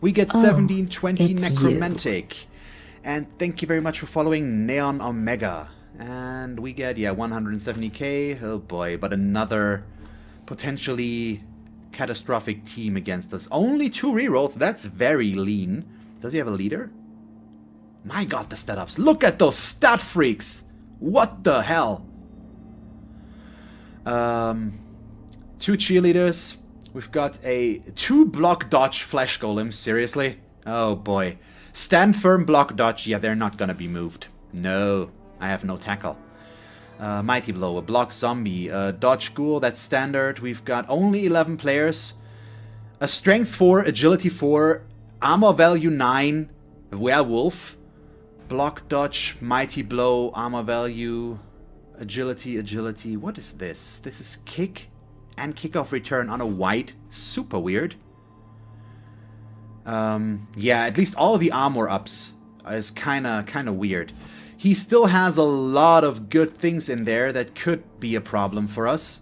We get 1720 it's Necromantic. And thank you very much for following Neon Omega. And we get, yeah, 170k. Oh boy, but another potentially catastrophic team against us. Only 2 rerolls, that's very lean. Does he have a leader? My god, the statups. Look at those stat freaks. What the hell? 2 cheerleaders. We've got a 2 block dodge flash golems. Seriously? Oh boy. Stand firm block dodge. Yeah, they're not gonna be moved. No, I have no tackle. Mighty blow, a block zombie, a dodge ghoul. That's standard. We've got only 11 players. A strength 4, agility 4, armor value 9, werewolf. Block dodge, mighty blow, armor value, agility. What is this? This is kick and kickoff return on a white. Super weird. Yeah, at least all of the armor ups is kinda weird. He still has a lot of good things in there that could be a problem for us.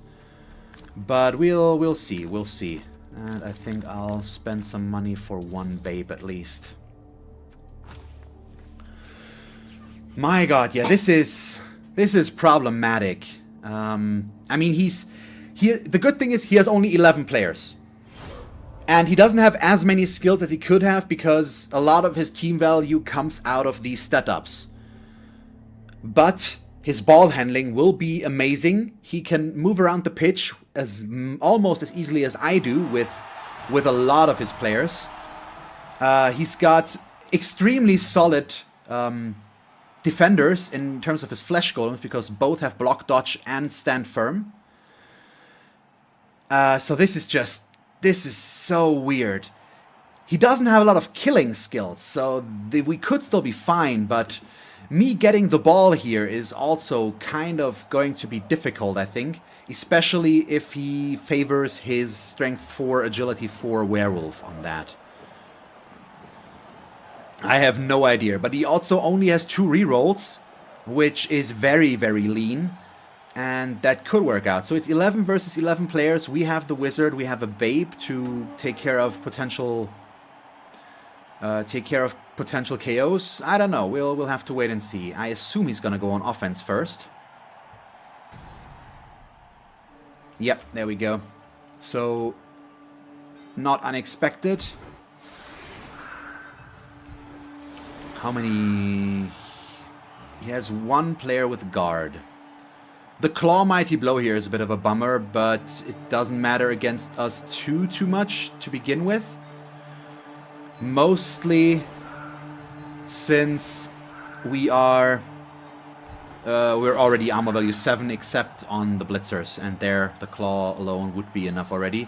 But we'll see. And I think I'll spend some money for 1 babe at least. My god, yeah, this is problematic. I mean, the good thing is he has only 11 players. And he doesn't have as many skills as he could have because a lot of his team value comes out of these statups. But his ball handling will be amazing. He can move around the pitch almost as easily as I do with a lot of his players. He's got extremely solid defenders in terms of his flesh golems because both have block dodge and stand firm. So this is so weird. He doesn't have a lot of killing skills, so we could still be fine, but me getting the ball here is also kind of going to be difficult, I think. Especially if he favors his strength 4, agility 4 werewolf on that. I have no idea, but he also only has 2 rerolls, which is very, very lean. And that could work out. So it's 11 versus 11 players. We have the wizard, we have a babe to take care of potential KOs. I don't know. We'll have to wait and see. I assume he's gonna go on offense first. Yep, there we go. So not unexpected. How many? He has 1 player with guard. The claw mighty blow here is a bit of a bummer, but it doesn't matter against us too much to begin with. Mostly since we're already armor value 7 except on the blitzers, and there the claw alone would be enough already.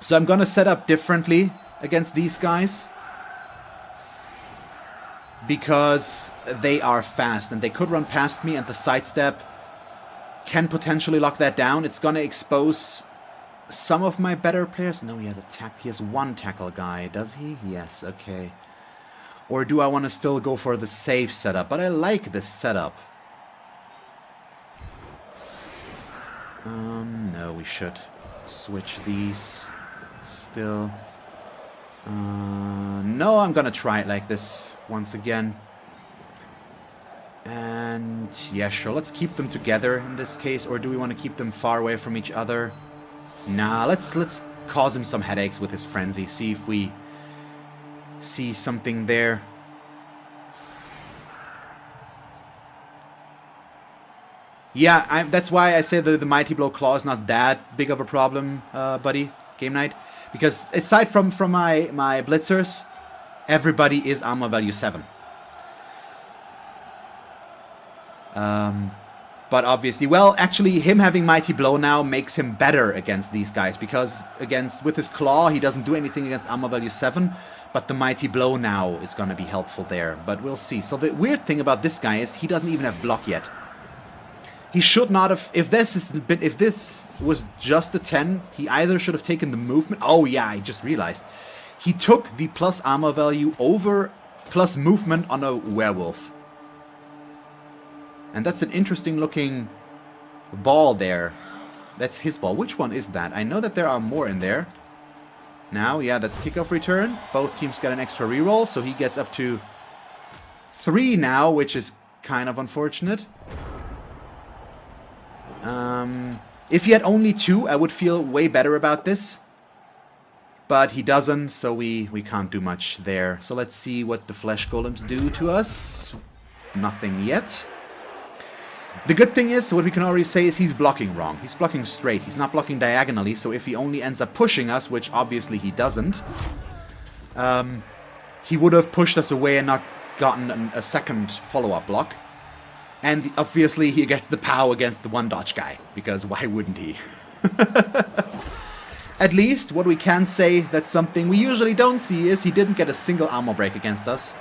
So I'm gonna set up differently against these guys because they are fast and they could run past me, and the sidestep can potentially lock that down. It's gonna expose some of my better players. No, he has 1 tackle guy, does he? Yes, okay. Or do I want to still go for the safe setup? But I like this setup. No, we should switch these still. No, I'm gonna try it like this once again. And yeah, sure, let's keep them together in this case. Or do we want to keep them far away from each other? Nah, let's cause him some headaches with his frenzy. See if we see something there. Yeah, that's why I say that the Mighty Blow Claw is not that big of a problem, buddy, Game Night. Because aside from my blitzers, everybody is armor value 7. But obviously, well, actually, him having Mighty Blow now makes him better against these guys. Because with his Claw, he doesn't do anything against armor value 7. But the Mighty Blow now is going to be helpful there. But we'll see. So the weird thing about this guy is he doesn't even have block yet. He should not have... If this was just a 10, he either should have taken the movement... Oh, yeah, I just realized. He took the plus armor value over plus movement on a werewolf. And that's an interesting looking ball there. That's his ball. Which one is that? I know that there are more in there. Now, yeah, that's kickoff return. Both teams get an extra reroll, so he gets up to 3 now, which is kind of unfortunate. If he had only 2, I would feel way better about this. But he doesn't, so we can't do much there. So let's see what the flesh golems do to us. Nothing yet. The good thing is, what we can already say is he's blocking wrong. He's blocking straight. He's not blocking diagonally, so if he only ends up pushing us, which obviously he doesn't, he would have pushed us away and not gotten a second follow-up block. And obviously he gets the POW against the 1-dodge guy, because why wouldn't he? At least, what we can say, that's something we usually don't see, is he didn't get a single ammo break against us.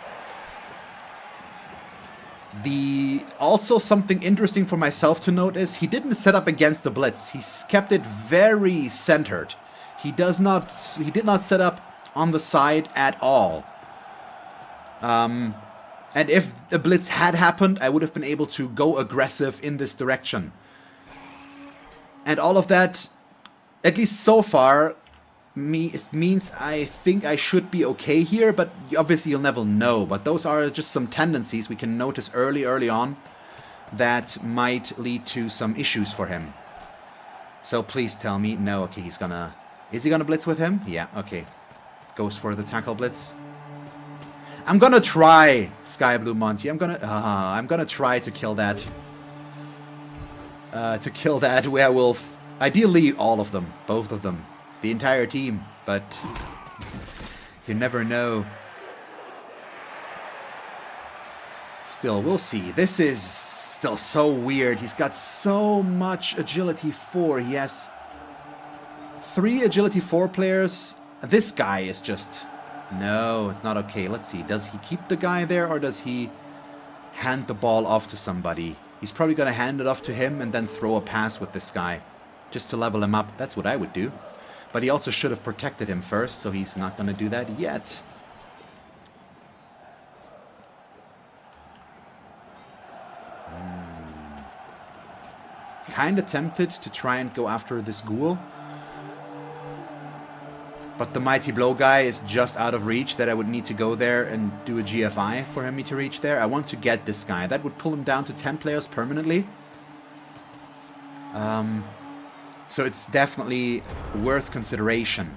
Also something interesting for myself to note is he didn't set up against the blitz. He kept it very centered. He did not set up on the side at all. And if the blitz had happened, I would have been able to go aggressive in this direction. And all of that, at least so far, it means I think I should be okay here, but obviously you'll never know. But those are just some tendencies we can notice early on that might lead to some issues for him. So please tell me, no, okay, is he gonna blitz with him? Yeah, okay. Goes for the tackle blitz. I'm gonna try, Sky Blue Monty. I'm gonna try to kill that. Werewolf. Ideally, all of them, both of them, the entire team. But you never know. Still, we'll see. This is still so weird. He's got so much agility 4. He has 3 agility 4 players. This guy is just... No, it's not okay. Let's see. Does he keep the guy there, or does he hand the ball off to somebody? He's probably going to hand it off to him and then throw a pass with this guy, just to level him up. That's what I would do. But he also should have protected him first, so he's not going to do that yet. Kinda tempted to try and go after this ghoul. But the Mighty Blow guy is just out of reach, that I would need to go there and do a GFI for me to reach there. I want to get this guy. That would pull him down to 10 players permanently. So it's definitely worth consideration.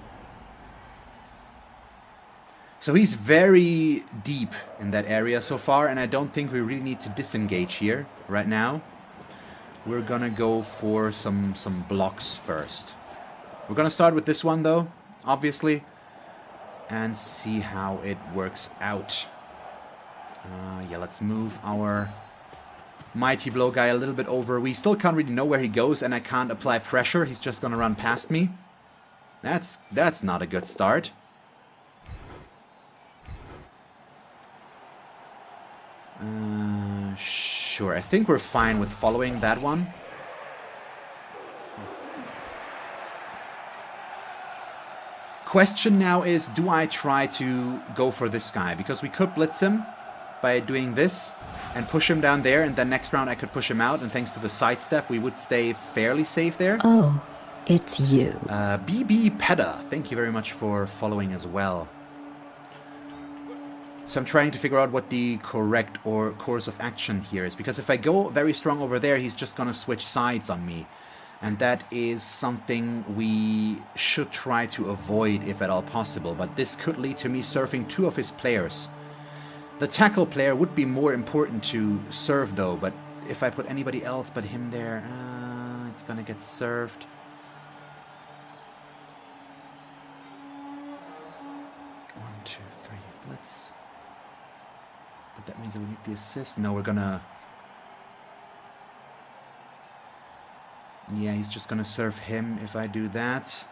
So he's very deep in that area so far, and I don't think we really need to disengage here right now. We're gonna go for some blocks first. We're gonna start with this one though, obviously, and see how it works out. Yeah, let's move our Mighty Blow guy a little bit over. We still can't really know where he goes, and I can't apply pressure. He's just gonna run past me. That's not a good start. Sure, I think we're fine with following that one. Question now is, do I try to go for this guy? Because we could blitz him by doing this and push him down there, and then next round I could push him out, and thanks to the sidestep we would stay fairly safe there. Oh, it's you. BB Peda, thank you very much for following as well. So I'm trying to figure out what the correct or course of action here is, because if I go very strong over there, he's just gonna switch sides on me. And that is something we should try to avoid if at all possible, but this could lead to me surfing 2 of his players. The tackle player would be more important to serve though, but if I put anybody else but him there, it's gonna get served. One, two, three, blitz. But that means we need the assist. No, we're gonna... Yeah, he's just gonna serve him if I do that.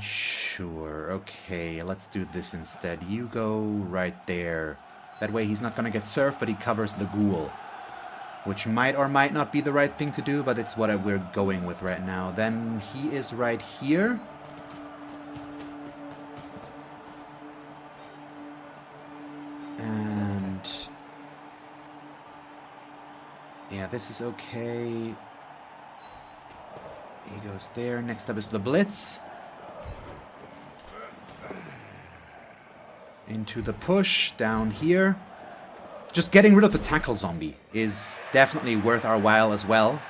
Sure, okay, let's do this instead. You go right there. That way he's not gonna get served, but he covers the ghoul. Which might or might not be the right thing to do, but it's what we're going with right now. Then he is right here. And... yeah, this is okay. he goes there. Next up is the Blitz. Into the push, down here. Just getting rid of the tackle zombie is definitely worth our while as well.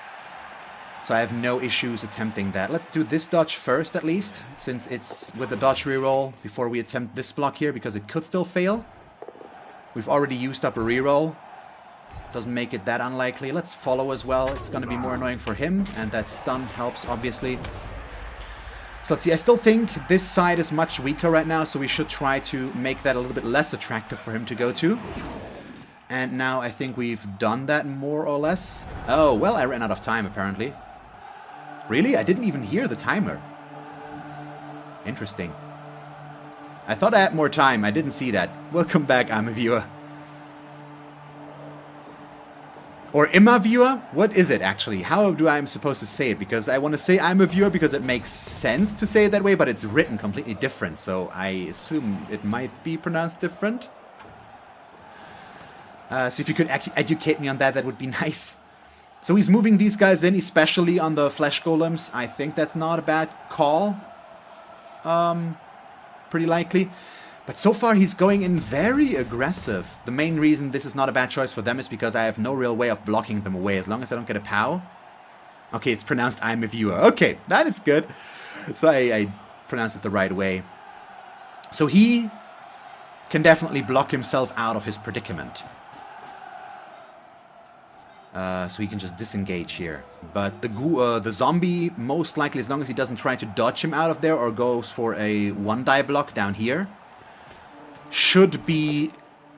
So I have no issues attempting that. Let's do this dodge first at least, since it's with the dodge reroll before we attempt this block here, because it could still fail. We've already used up a reroll. Doesn't make it that unlikely. Let's follow as well. It's going to be more annoying for him, and that stun helps, obviously. So let's see. I still think this side is much weaker right now, so we should try to make that a little bit less attractive for him to go to. And now I think we've done that more or less. Oh, well, I ran out of time, apparently. Really? I didn't even hear the timer. Interesting. I thought I had more time. I didn't see that. Welcome back, I'm a viewer. Or am a viewer? What is it, actually? How do I am supposed to say it? Because I want to say I'm a viewer because it makes sense to say it that way, but it's written completely different. So I assume it might be pronounced different. So if you could educate me on that, that would be nice. So he's moving these guys in, especially on the flesh golems. I think that's not a bad call. Pretty likely. But so far he's going in very aggressive. The main reason this is not a bad choice for them is because I have no real way of blocking them away as long as I don't get a POW. Okay, it's pronounced I'm a viewer. Okay, that is good. So I pronounced it the right way. So he can definitely block himself out of his predicament. So he can just disengage here. But the zombie, most likely, as long as he doesn't try to dodge him out of there or goes for a one-die block down here, should be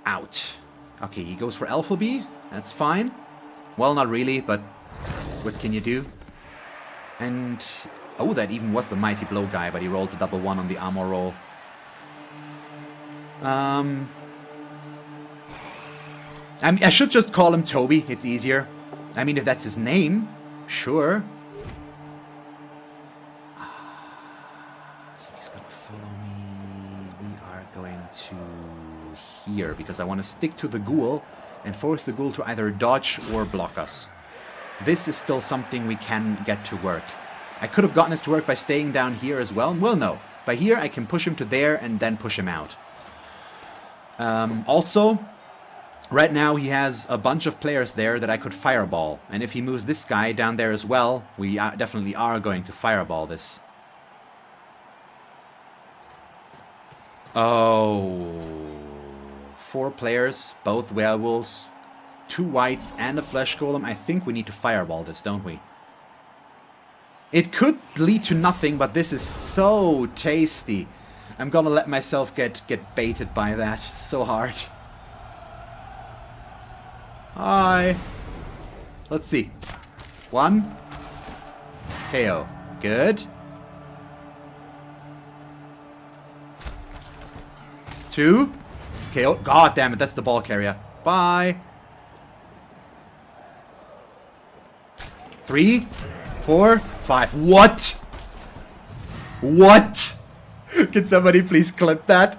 out. Okay, he goes for Alpha B. That's fine. Well, not really, but what can you do? And, oh, that even was the Mighty Blow guy, but he rolled the double one on the armor roll. I mean, I should just call him Toby. It's easier. I mean, if that's his name, sure. So he's gonna follow me. We are going to here because I want to stick to the ghoul and force the ghoul to either dodge or block us. This is still something we can get to work. I could have gotten this to work by staying down here as well. Well, no. By here, I can push him to there and then push him out. Also, right now he has a bunch of players there that I could fireball. And if he moves this guy down there as well, we definitely are going to fireball this. Oh. 4 players, both werewolves, 2 whites and a flesh golem. I think we need to fireball this, don't we? It could lead to nothing, but this is so tasty. I'm gonna let myself get baited by that so hard. Hi. Let's see. 1. KO. Good. 2. KO. God damn it, that's the ball carrier. Bye. 3, 4, 5. What? What? Can somebody please clip that?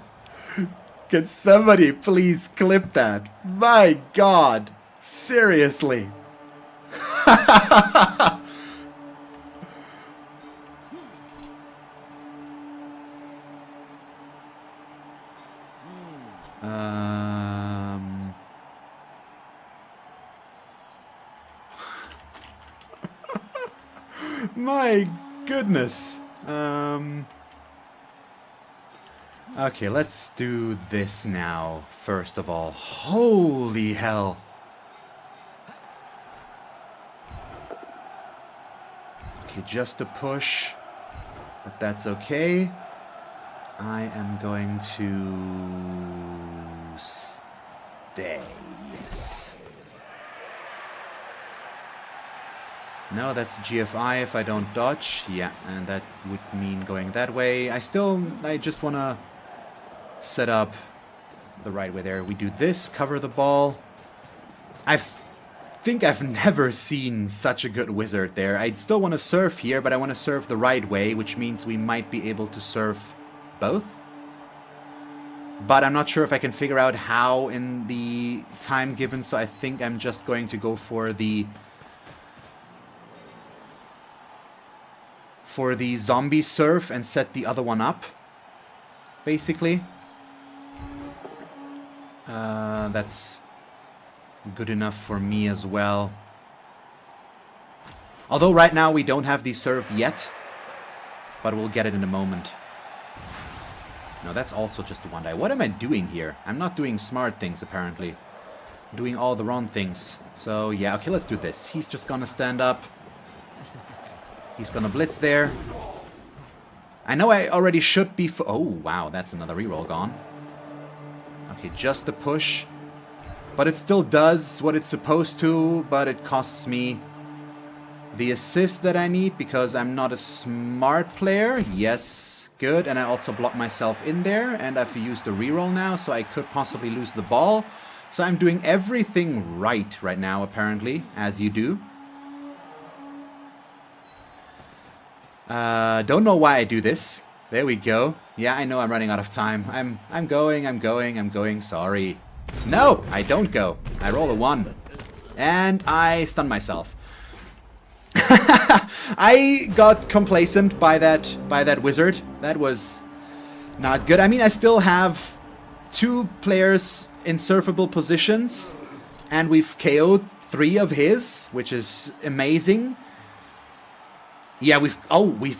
Can somebody please clip that? My God. Seriously. My goodness. Okay, let's do this now, first of all. Holy hell. Okay, just a push, but that's okay. I am going to stay, yes. No, that's GFI if I don't dodge. Yeah, and that would mean going that way. I just want to set up the right way there. We do this, cover the ball. I think I've never seen such a good wizard there. I still want to serve here, but I want to serve the right way, which means we might be able to serve both. But I'm not sure if I can figure out how in the time given, so I think I'm just going to go for the for the zombie surf and set the other one up, basically. That's good enough for me as well. Although right now we don't have the surf yet, but we'll get it in a moment. No, that's also just a one die. What am I doing here? I'm not doing smart things, apparently. I'm doing all the wrong things. So, yeah, okay, let's do this. He's just gonna stand up. He's gonna blitz there. I know I already should be... Oh, wow, that's another reroll gone. Okay, just a push. But it still does what it's supposed to, but it costs me the assist that I need because I'm not a smart player. Yes, good. And I also blocked myself in there, and I've used the reroll now, so I could possibly lose the ball. So I'm doing everything right now, apparently, as you do. Don't know why I do this. There we go. Yeah, I know I'm running out of time. I'm going. Sorry. No, I don't go. I roll a 1. And I stun myself. I got complacent by that wizard. That was not good. I mean, I still have 2 players in surfable positions, and we've KO'd 3 of his, which is amazing. Yeah, we've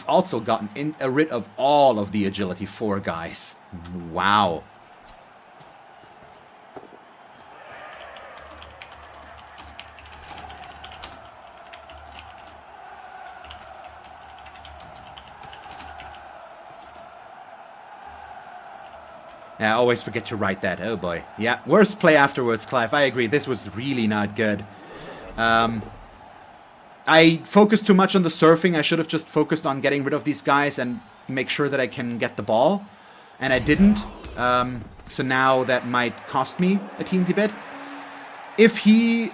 also gotten rid of all of the agility 4 guys. Wow. Yeah, I always forget to write that. Oh boy. Yeah, worst play afterwards, Clive. I agree. This was really not good. I focused too much on the surfing. I should have just focused on getting rid of these guys and make sure that I can get the ball. And I didn't. So now that might cost me a teensy bit. If he...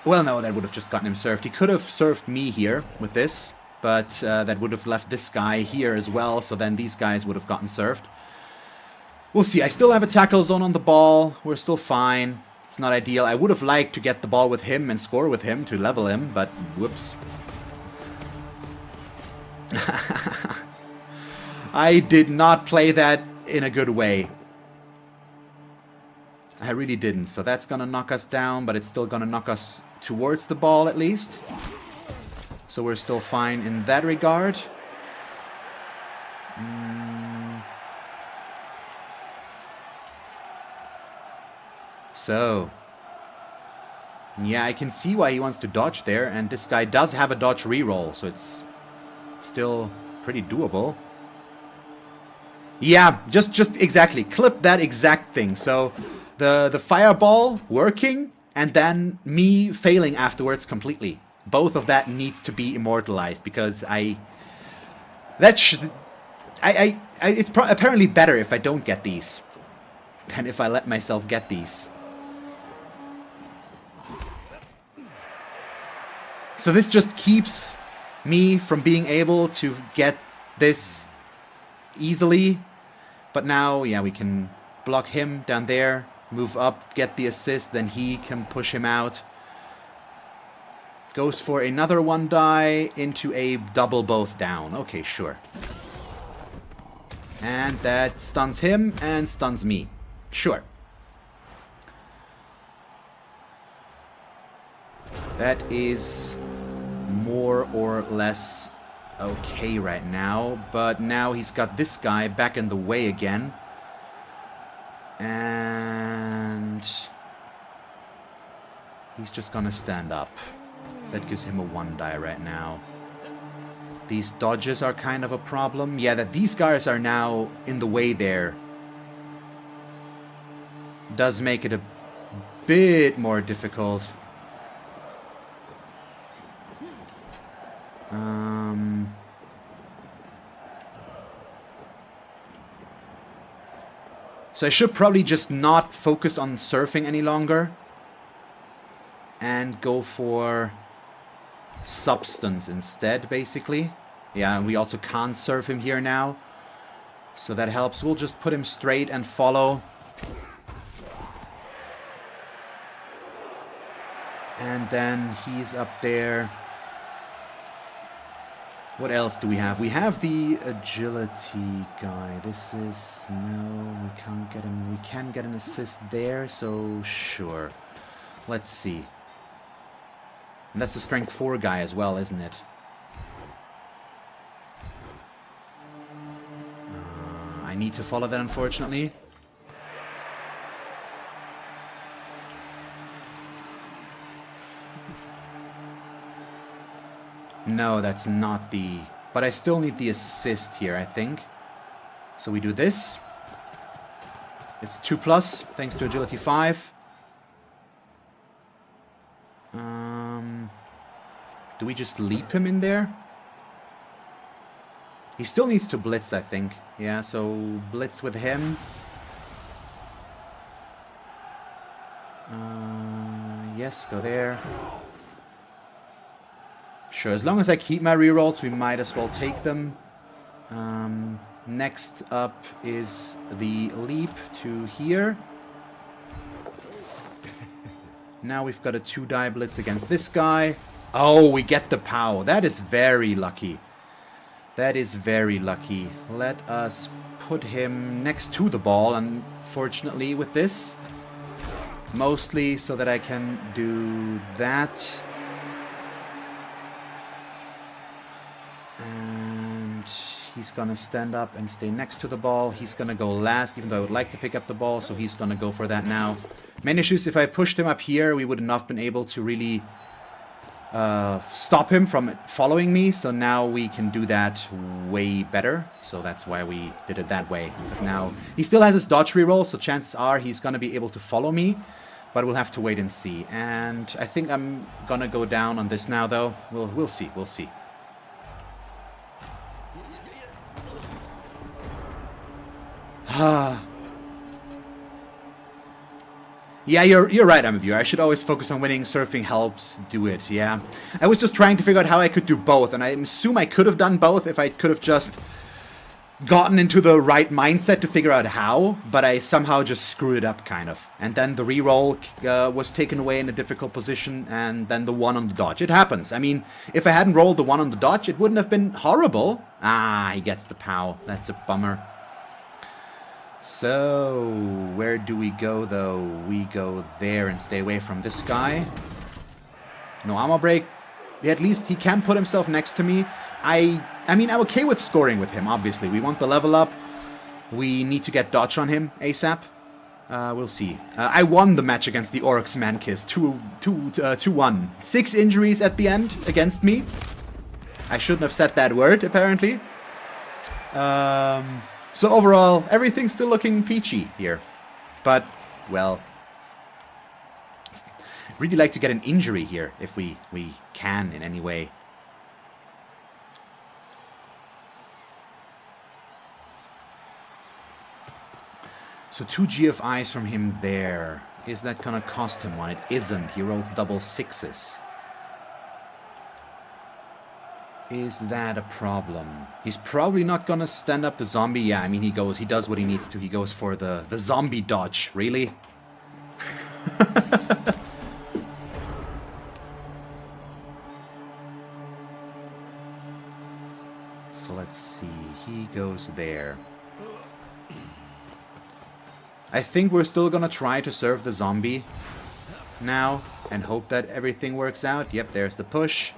Well, no, that would have just gotten him surfed. He could have surfed me here with this. But that would have left this guy here as well. So then these guys would have gotten surfed. We'll see. I still have a tackle zone on the ball. We're still fine. It's not ideal. I would have liked to get the ball with him and score with him to level him, but whoops. I did not play that in a good way. I really didn't. So that's going to knock us down, but it's still going to knock us towards the ball at least. So we're still fine in that regard. So, yeah, I can see why he wants to dodge there, and this guy does have a dodge reroll, so it's still pretty doable. Yeah, just exactly. Clip that exact thing. So, the fireball working, and then me failing afterwards completely. Both of that needs to be immortalized, because it's apparently better if I don't get these than if I let myself get these. So this just keeps me from being able to get this easily. But now, yeah, we can block him down there, move up, get the assist, then he can push him out. Goes for another 1 die into a double both down. Okay, sure. And that stuns him and stuns me. Sure. That is more or less okay right now, but now he's got this guy back in the way again. And he's just gonna stand up. That gives him a 1 die right now. These dodges are kind of a problem. Yeah, that these guys are now in the way there does make it a bit more difficult. So I should probably just not focus on surfing any longer and go for substance instead, basically. Yeah, and we also can't surf him here now, so that helps. We'll just put him straight and follow. And then he's up there. What else do we have? We have the agility guy. This is... No, we can't get him. We can get an assist there, so sure. Let's see. And that's the strength 4 guy as well, isn't it? I need to follow that, unfortunately. No, that's not the... But I still need the assist here, I think. So we do this. It's 2+, thanks to agility 5. Do we just leap him in there? He still needs to blitz, I think. Yeah, so blitz with him. Yes, go there. Sure, as long as I keep my rerolls, we might as well take them. Next up is the leap to here. Now we've got a 2-die blitz against this guy. Oh, we get the POW. That is very lucky. That is very lucky. Let us put him next to the ball, unfortunately, with this. Mostly so that I can do that. And he's gonna stand up and stay next to the ball. He's gonna go last, even though I would like to pick up the ball, so he's gonna go for that now. Main issue is if I pushed him up here, we would not have been able to really stop him from following me, so now we can do that way better. So that's why we did it that way, because now he still has his dodge reroll, so chances are he's gonna be able to follow me, but we'll have to wait and see. And I think I'm gonna go down on this now, though. We'll see, we'll see. Yeah, you're right, Amaview. I should always focus on winning. Surfing helps do it, yeah. I was just trying to figure out how I could do both, and I assume I could have done both if I could have just gotten into the right mindset to figure out how, but I somehow just screwed it up, kind of. And then the reroll was taken away in a difficult position, and then the 1 on the dodge. It happens. I mean, if I hadn't rolled the 1 on the dodge, it wouldn't have been horrible. Ah, he gets the POW. That's a bummer. So, where do we go, though? We go there and stay away from this guy. No armor break. At least he can put himself next to me. I mean, I'm okay with scoring with him, obviously. We want the level up. We need to get dodge on him ASAP. We'll see. I won the match against the Orcs Mankiss. 2-1. 6 injuries at the end against me. I shouldn't have said that word, apparently. So overall, everything's still looking peachy here. But, well, really like to get an injury here if we can in any way. So 2 GFIs from him there. Is that gonna cost him one? It isn't. He rolls double 6s. Is that a problem? He's probably not gonna stand up the zombie. Yeah, I mean, he does what he needs to. He goes for the zombie dodge. Really? So let's see. He goes there. I think we're still gonna try to serve the zombie now and hope that everything works out. Yep, there's the push.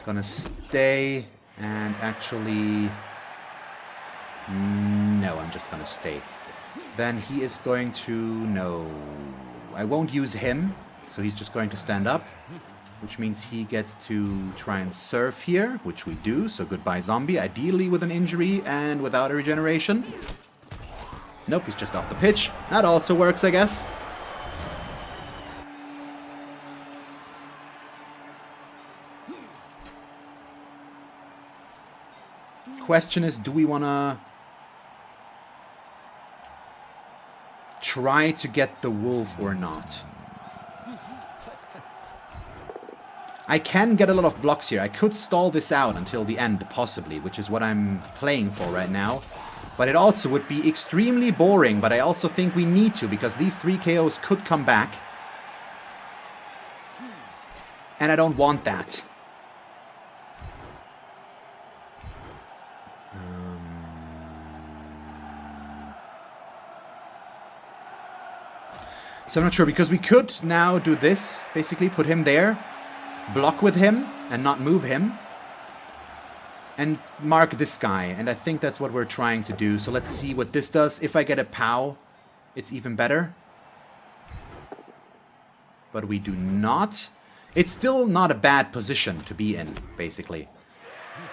Gonna stay and actually... No, I'm just gonna stay. Then he is going to... No. I won't use him, so he's just going to stand up, which means he gets to try and surf here, which we do. So goodbye zombie, ideally with an injury and without a regeneration. Nope, he's just off the pitch. That also works, I guess. Question is, do we want to try to get the wolf or not? I can get a lot of blocks here. I could stall this out until the end, possibly, which is what I'm playing for right now. But it also would be extremely boring, but I also think we need to, because these 3 KOs could come back. And I don't want that. So I'm not sure, because we could now do this. Basically put him there, block with him, and not move him. And mark this guy. And I think that's what we're trying to do. So let's see what this does. If I get a POW, it's even better. But we do not. It's still not a bad position to be in, basically.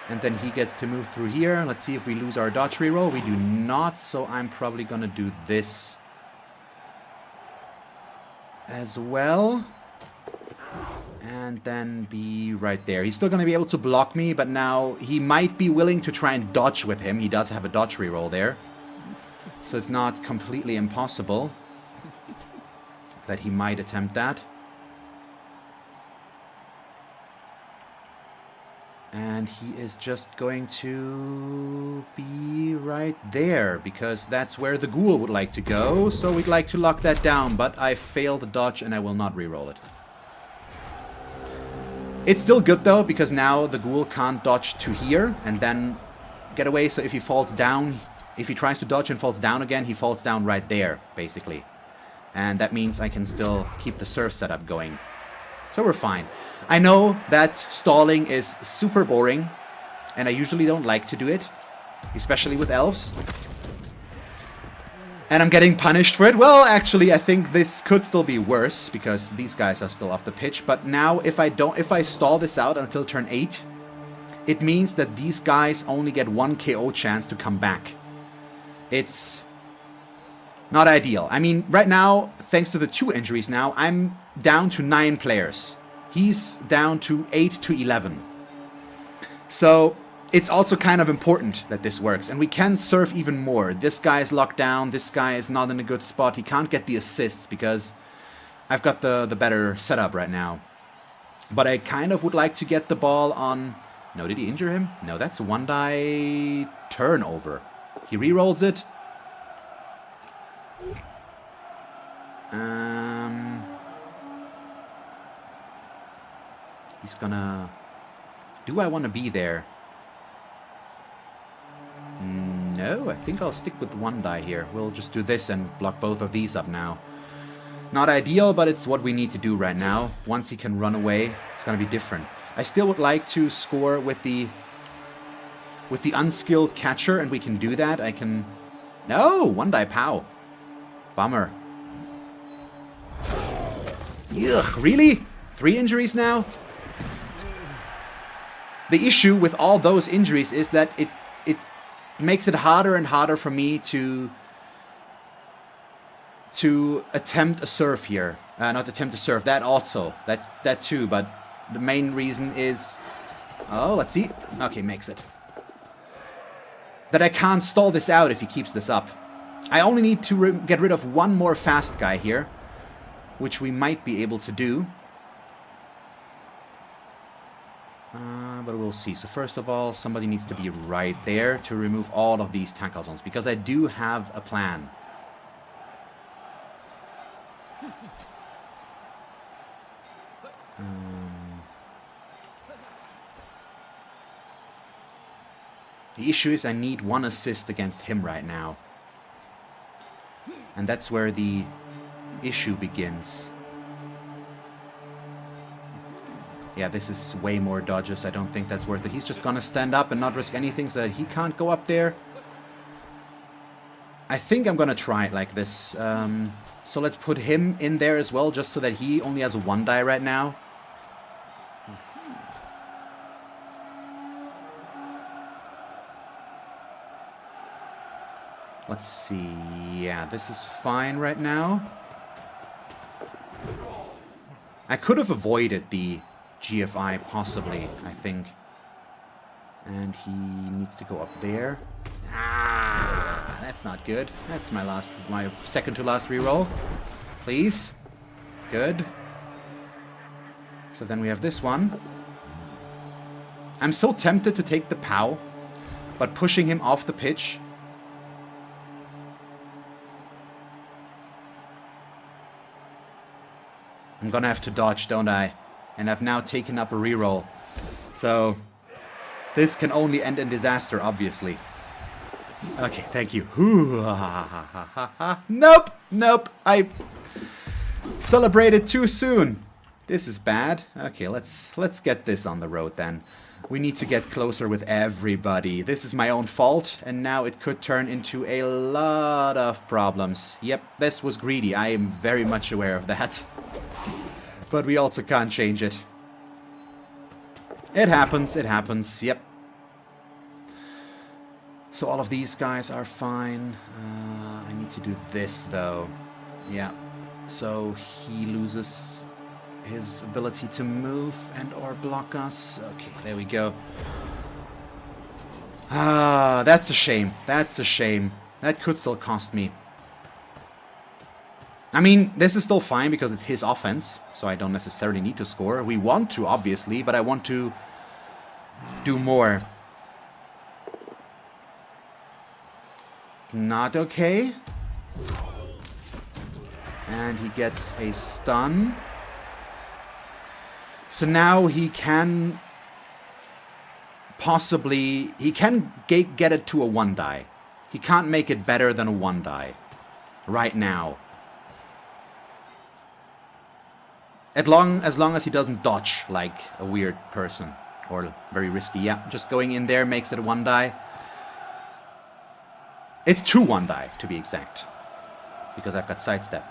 And then he gets to move through here. Let's see if we lose our dodge reroll. We do not, so I'm probably going to do this as well. And then be right there. He's still going to be able to block me, but now he might be willing to try and dodge with him. He does have a dodge reroll there. So it's not completely impossible that he might attempt that. And he is just going to be right there, because that's where the ghoul would like to go. So we'd like to lock that down, but I failed the dodge and I will not reroll it. It's still good though, because now the ghoul can't dodge to here and then get away. So if he falls down, if he tries to dodge and falls down again, he falls down right there, basically. And that means I can still keep the surf setup going. So we're fine. I know that stalling is super boring, and I usually don't like to do it, especially with elves. And I'm getting punished for it. Well, actually, I think this could still be worse, because these guys are still off the pitch. But now, if I stall this out until turn 8, it means that these guys only get 1 KO chance to come back. It's not ideal. I mean, right now, thanks to the 2 injuries now, I'm down to 9 players. He's down to 8 to 11. So it's also kind of important that this works. And we can surf even more. This guy is locked down. This guy is not in a good spot. He can't get the assists because I've got the better setup right now. But I kind of would like to get the ball on... No, did he injure him? No, that's a 1-die turnover. He rerolls it. He's gonna... Do I want to be there? No, I think I'll stick with 1-die here. We'll just do this and block both of these up now. Not ideal, but it's what we need to do right now. Once he can run away, it's gonna be different. I still would like to score with the unskilled catcher, and we can do that. I can... No! 1-die POW. Bummer. Ugh, really? 3 injuries now? The issue with all those injuries is that it makes it harder and harder for me to attempt a surf here. Not attempt a surf, that also. That too, but the main reason is... Oh, let's see. Okay, makes it. That I can't stall this out if he keeps this up. I only need to get rid of 1 more fast guy here, which we might be able to do. But we'll see. So first of all, somebody needs to be right there to remove all of these tackle zones, because I do have a plan. The issue is I need 1 assist against him right now. And that's where the issue begins. Yeah, this is way more dodges. I don't think that's worth it. He's just gonna stand up and not risk anything so that he can't go up there. I think I'm gonna try it like this. So let's put him in there as well, just so that he only has a 1-die right now. Let's see. Yeah, this is fine right now. I could have avoided the GFI, possibly, I think. And he needs to go up there. Ah, that's not good. That's my second to last reroll. Please. Good. So then we have this one. I'm so tempted to take the POW, but pushing him off the pitch... I'm gonna have to dodge, don't I? And I've now taken up a reroll. So, this can only end in disaster, obviously. Okay, thank you. Nope, nope. Celebrated too soon. This is bad. Okay, let's get this on the road then. We need to get closer with everybody. This is my own fault, and now it could turn into a lot of problems. Yep, this was greedy. I am very much aware of that. But we also can't change it. It happens, yep. So all of these guys are fine. I need to do this, though. Yeah. So he loses his ability to move and or block us. Okay, there we go. Ah, that's a shame. That's a shame. That could still cost me. I mean, this is still fine because it's his offense, so I don't necessarily need to score. We want to, obviously, but I want to do more. Not okay. And he gets a stun. So now he can possibly... He can get it to a 1-die. He can't make it better than a 1-die. Right now. As long as he doesn't dodge like a weird person. Or very risky. Yeah, just going in there makes it a 1-die. It's 2 1-die, to be exact. Because I've got sidestep.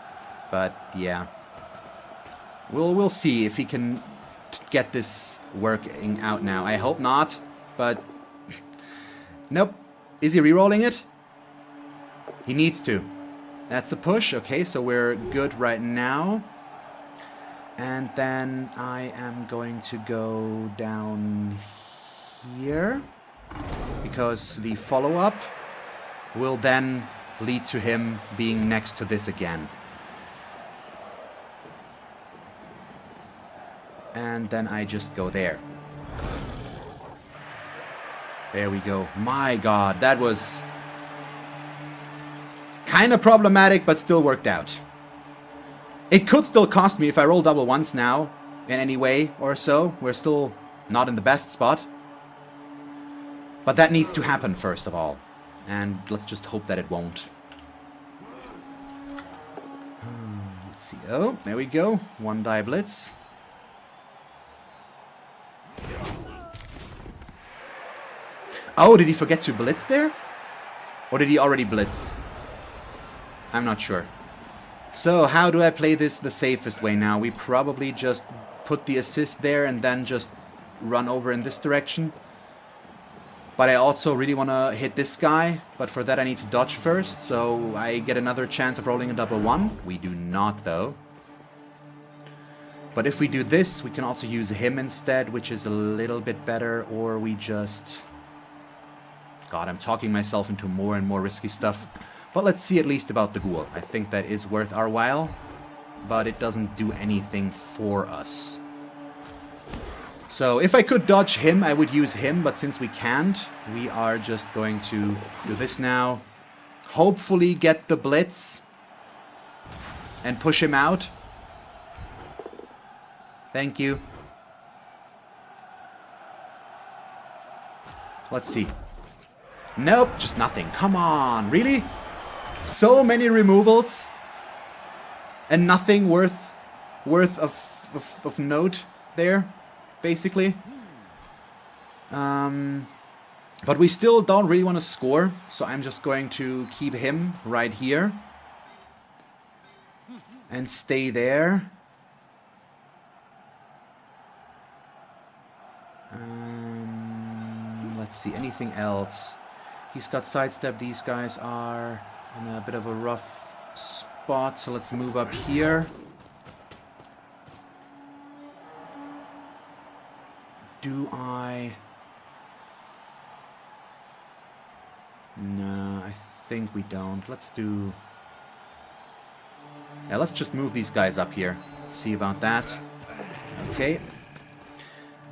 But, yeah. We'll see if he can get this working out now. I hope not, but... Nope. Is he re-rolling it? He needs to. That's a push. Okay, so we're good right now. And then I am going to go down here. Because the follow-up will then lead to him being next to this again. And then I just go there. There we go. My god, that was kind of problematic, but still worked out. It could still cost me if I roll double once now, in any way or so. We're still not in the best spot. But that needs to happen first of all. And let's just hope that it won't. Let's see. Oh, there we go. 1-die blitz. Oh, did he forget to blitz there? Or did he already blitz? I'm not sure. So, how do I play this the safest way now? We probably just put the assist there and then just run over in this direction. But I also really want to hit this guy. But for that I need to dodge first. So I get another chance of rolling a double 1. We do not, though. But if we do this, we can also use him instead, which is a little bit better. Or we just... God, I'm talking myself into more and more risky stuff. But let's see at least about the ghoul. I think that is worth our while. But it doesn't do anything for us. So if I could dodge him, I would use him. But since we can't, we are just going to do this now. Hopefully get the blitz. And push him out. Thank you. Let's see. Nope, just nothing. Come on, really? So many removals. And nothing worth of note there, basically. But we still don't really want to score, so I'm just going to keep him right here. And stay there. Let's see, anything else? He's got sidestep. These guys are in a bit of a rough spot, so let's move up here. Do I... No, I think we don't. Let's do... Yeah, let's just move these guys up here. See about that. Okay.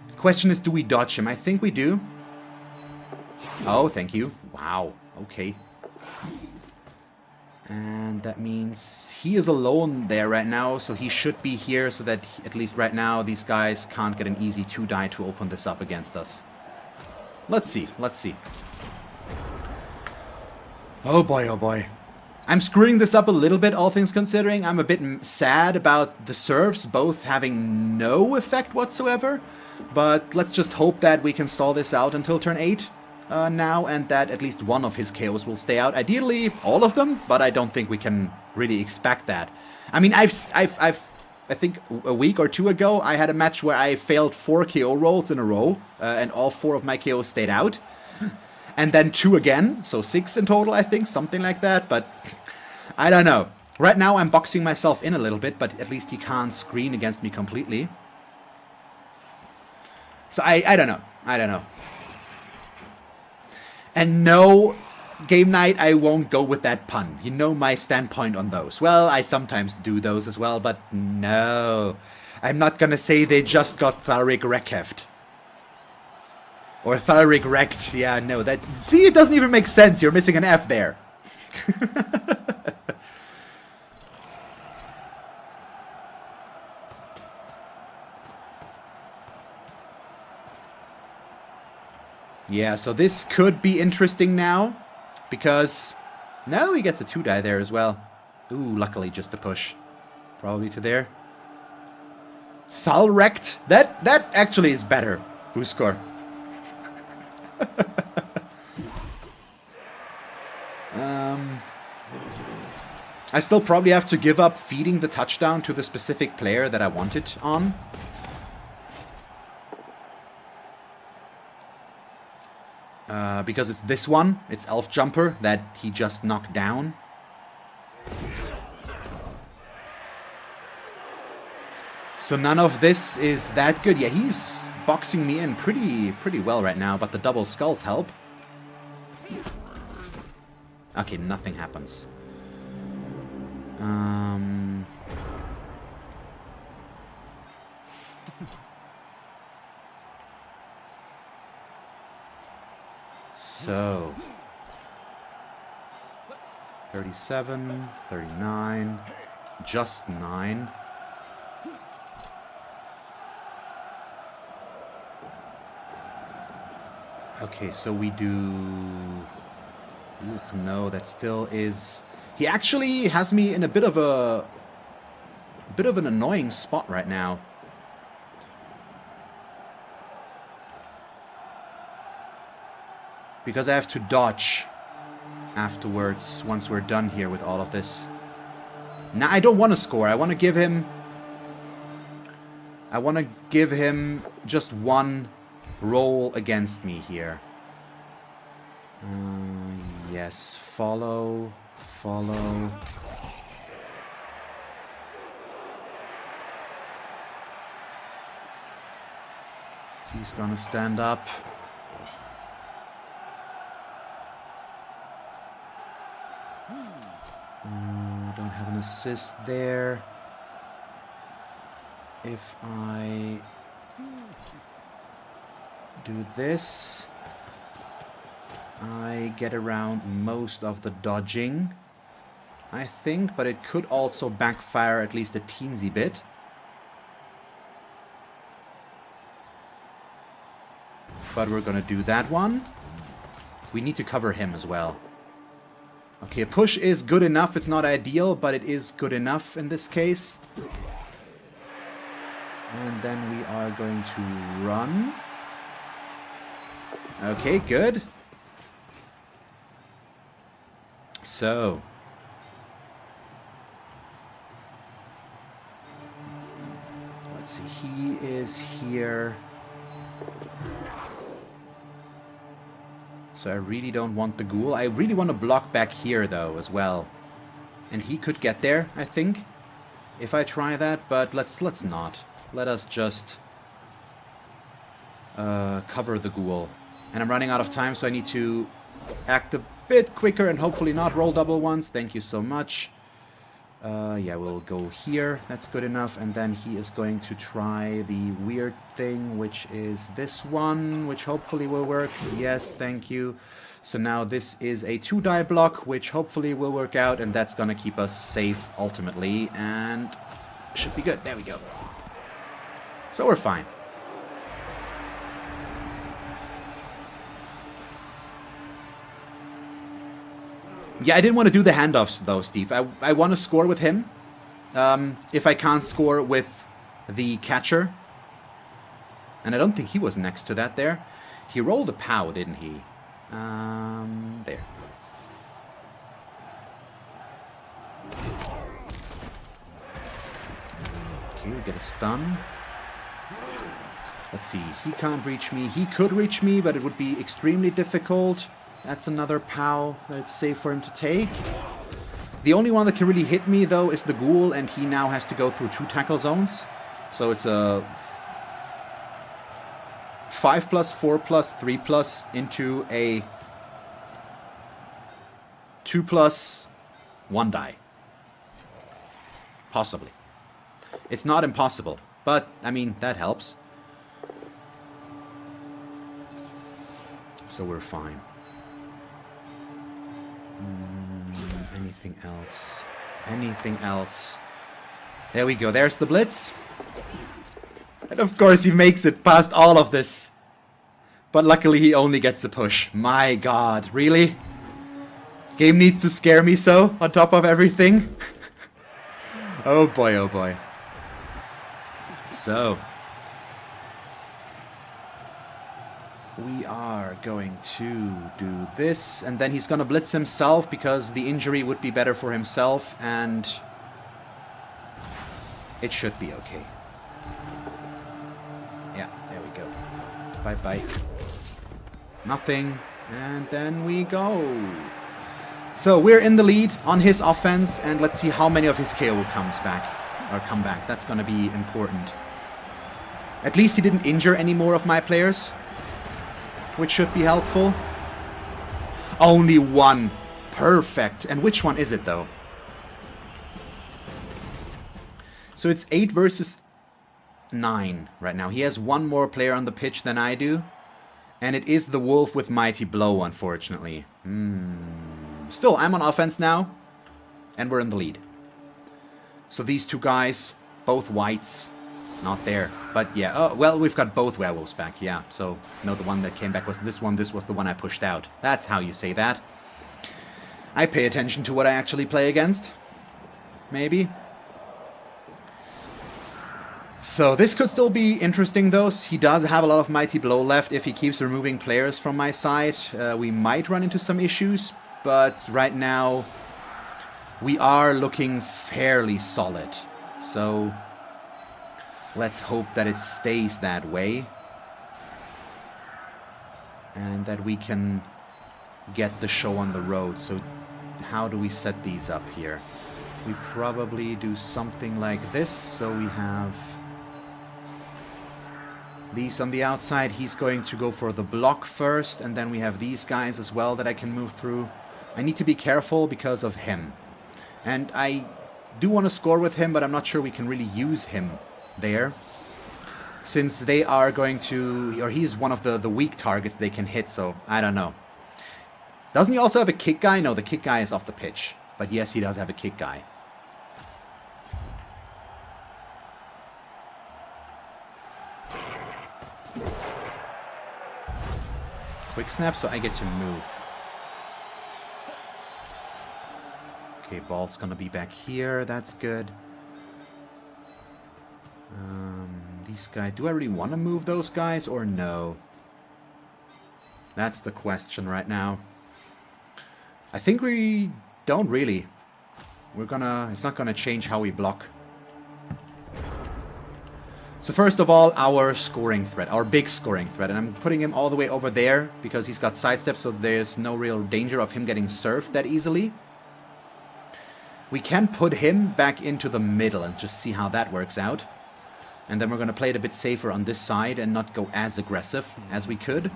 The question is, do we dodge him? I think we do. Oh, thank you. Wow. Okay. And that means he is alone there right now, so he should be here so that at least right now these guys can't get an easy 2-die to open this up against us. Let's see. Let's see. Oh boy, oh boy. I'm screwing this up a little bit, all things considering. I'm a bit sad about the serfs both having no effect whatsoever. But let's just hope that we can stall this out until turn 8 now, and that at least one of his KOs will stay out. Ideally, all of them, but I don't think we can really expect that. I mean, I think a week or two ago, I had a match where I failed 4 KO rolls in a row, and all 4 of my KOs stayed out. And then 2 again, so 6 in total, I think, something like that, but I don't know. Right now, I'm boxing myself in a little bit, but at least he can't screen against me completely. So I don't know. I don't know. And no, game night, I won't go with that pun. You know my standpoint on those. Well, I sometimes do those as well, but no. I'm not gonna say they just got Thalric Rekheft. Or Thalric wrecked. Yeah, no, that... See, it doesn't even make sense. You're missing an F there. Yeah, so this could be interesting now. Because... No, he gets a 2-die there as well. Ooh, luckily just a push. Probably to there. Thalrect. That actually is better. Boost score. I still probably have to give up feeding the touchdown to the specific player that I want it on. Because it's this one, it's Elf Jumper, that he just knocked down. So none of this is that good. Yeah, he's boxing me in pretty well right now, but the double skulls help. Okay, nothing happens. So 37, 39, just 9. Okay, so we do... Ugh, no, that still is... He actually has me in a bit of an annoying spot right now. Because I have to dodge afterwards once we're done here with all of this. Now, I don't want to score. I want to give him... just one roll against me here. Yes, follow. He's gonna stand up. Don't have an assist there. If I do this, I get around most of the dodging, I think, but it could also backfire at least a teensy bit. But we're gonna do that one. We need to cover him as well. Okay, a push is good enough. It's not ideal, but it is good enough in this case. And then we are going to run. Okay, good. So. Let's see, he is here. So I really don't want the ghoul. I really want to block back here, though, as well. And he could get there, I think, if I try that, but let's not. Let us just cover the ghoul. And I'm running out of time, so I need to act a bit quicker and hopefully not roll double ones. Thank you so much. Yeah, we'll go here. That's good enough. And then he is going to try the weird thing, which is this one, which hopefully will work. Yes, thank you. So now this is a 2-die block, which hopefully will work out, and that's going to keep us safe ultimately. And should be good. There we go. So we're fine. Yeah, I didn't want to do the handoffs though, Steve. I want to score with him. If I can't score with the catcher. And I don't think he was next to that there. He rolled a POW, didn't he? There. Okay, we get a stun. Let's see, he can't reach me. He could reach me, but it would be extremely difficult. That's another POW that it's safe for him to take. The only one that can really hit me, though, is the Ghoul, and he now has to go through 2 tackle zones. So it's a 5+, 4+, 3+ into a 2+, 1 die. Possibly. It's not impossible, but, I mean, that helps. So we're fine. Anything else? Anything else? There we go. There's the blitz. And of course he makes it past all of this. But luckily he only gets a push. My god, really? Game needs to scare me so, on top of everything? Oh boy, oh boy. So... we are going to do this, and then he's gonna blitz himself because the injury would be better for himself, and it should be okay. Yeah, there we go. Bye-bye. Nothing, and then we go. So we're in the lead on his offense, and let's see how many of his KO comes back, or come back. That's gonna be important. At least he didn't injure any more of my players, which should be helpful. Only 1. Perfect. And which one is it, though? So it's 8 versus 9 right now. He has 1 more player on the pitch than I do. And it is the Wolf with Mighty Blow, unfortunately. Still, I'm on offense now. And we're in the lead. So these 2 guys, both whites, not there. But yeah, oh, well, we've got both werewolves back, yeah. So, no, the one that came back was this one. This was the one I pushed out. That's how you say that. I pay attention to what I actually play against. Maybe. So, this could still be interesting, though. He does have a lot of Mighty Blow left. If he keeps removing players from my side, we might run into some issues. But right now, we are looking fairly solid. So... let's hope that it stays that way. And that we can get the show on the road. So how do we set these up here? We probably do something like this. So we have these on the outside. He's going to go for the block first. And then we have these guys as well that I can move through. I need to be careful because of him. And I do want to score with him, but I'm not sure we can really use him there, since they are going to, or he's one of the weak targets they can hit, so I don't know. Doesn't he also have a kick guy? No, the kick guy is off the pitch, but yes, he does have a kick guy. Quick snap, so I get to move. Okay, ball's gonna be back here, that's good. These guys, do I really want to move those guys or no? That's the question right now. I think we don't really. It's not gonna change how we block. So first of all, our scoring threat, our big scoring threat, and I'm putting him all the way over there because he's got sidestep, so there's no real danger of him getting surfed that easily. We can put him back into the middle and just see how that works out. And then we're going to play it a bit safer on this side and not go as aggressive as we could.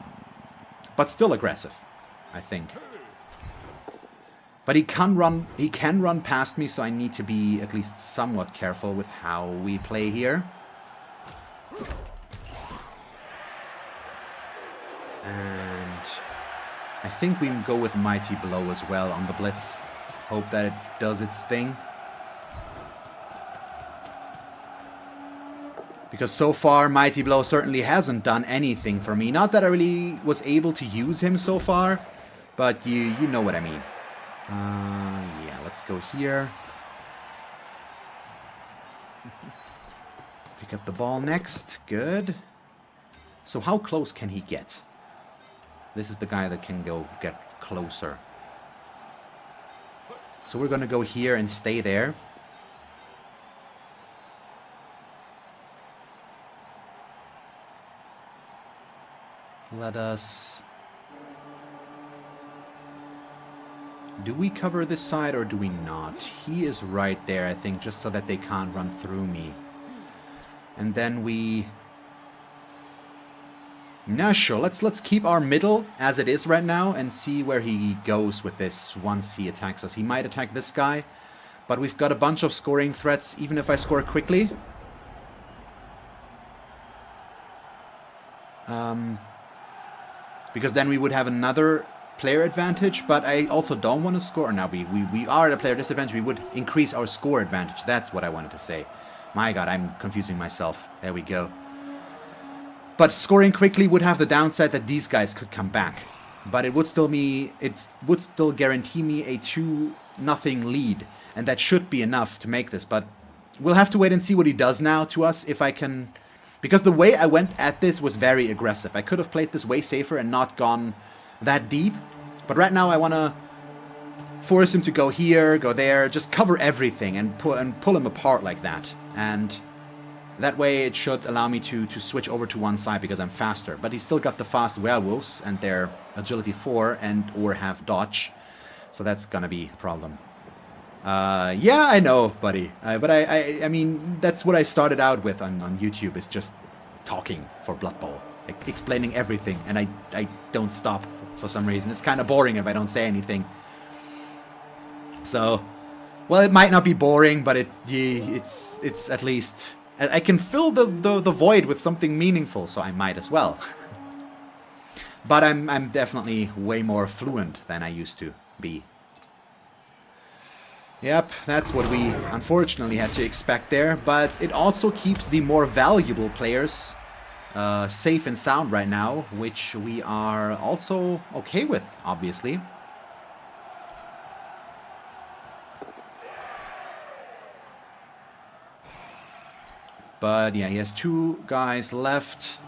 But still aggressive, I think. But he can run past me, so I need to be at least somewhat careful with how we play here. And I think we go with Mighty Blow as well on the blitz. Hope that it does its thing. Because so far, Mighty Blow certainly hasn't done anything for me. Not that I really was able to use him so far, but you know what I mean. Yeah, let's go here. Pick up the ball next. Good. So how close can he get? This is the guy that can go get closer. So we're going to go here and stay there. Let us... Do we cover this side or do we not? He is right there, I think, just so that they can't run through me. And then we... Nah, sure. Let's keep our middle as it is right now and see where he goes with this once he attacks us. He might attack this guy, but we've got a bunch of scoring threats, even if I score quickly. Because then we would have another player advantage, but I also don't want to score. Now we are at a player disadvantage. We would increase our score advantage. That's what I wanted to say. My god, I'm confusing myself. There we go. But scoring quickly would have the downside that these guys could come back. But it would still guarantee me a 2-0 lead. And that should be enough to make this. But we'll have to wait and see what he does now to us. If I can... Because the way I went at this was very aggressive. I could have played this way safer and not gone that deep. But right now I want to force him to go here, go there. Just cover everything and pull him apart like that. And... that way it should allow me to switch over to one side because I'm faster. But he's still got the fast werewolves and their agility 4 and or have dodge. So that's gonna be a problem. Yeah, I know, buddy. But I mean, that's what I started out with on YouTube, is just talking for Blood Bowl. Like, explaining everything. And I don't stop for some reason. It's kind of boring if I don't say anything. So, well, it might not be boring, but it's at least... I can fill the void with something meaningful, so I might as well. But I'm definitely way more fluent than I used to be. Yep, that's what we unfortunately had to expect there. But it also keeps the more valuable players safe and sound right now, which we are also okay with, obviously. But yeah, he has 2 guys left.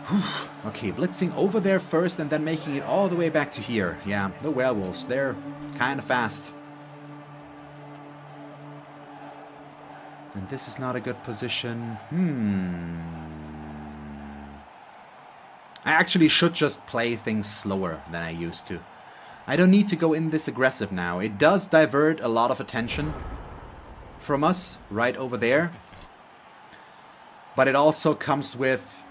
Whew. Okay, blitzing over there first and then making it all the way back to here. Yeah, the werewolves, they're kind of fast. And this is not a good position. I actually should just play things slower than I used to. I don't need to go in this aggressive now. It does divert a lot of attention from us right over there. But it also comes with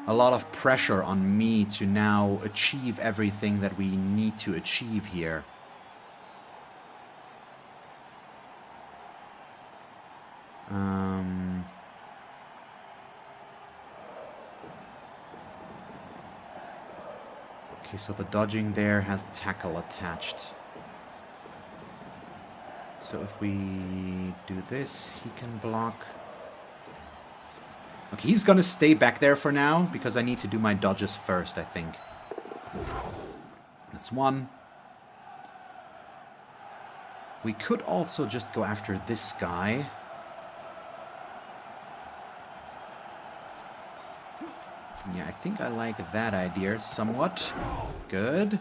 a lot of pressure on me to now achieve everything that we need to achieve here. Okay, so the dodging there has tackle attached. So if we do this, he can block. Okay, he's gonna stay back there for now, because I need to do my dodges first, I think. That's one. We could also just go after this guy. Yeah, I think I like that idea somewhat. Good.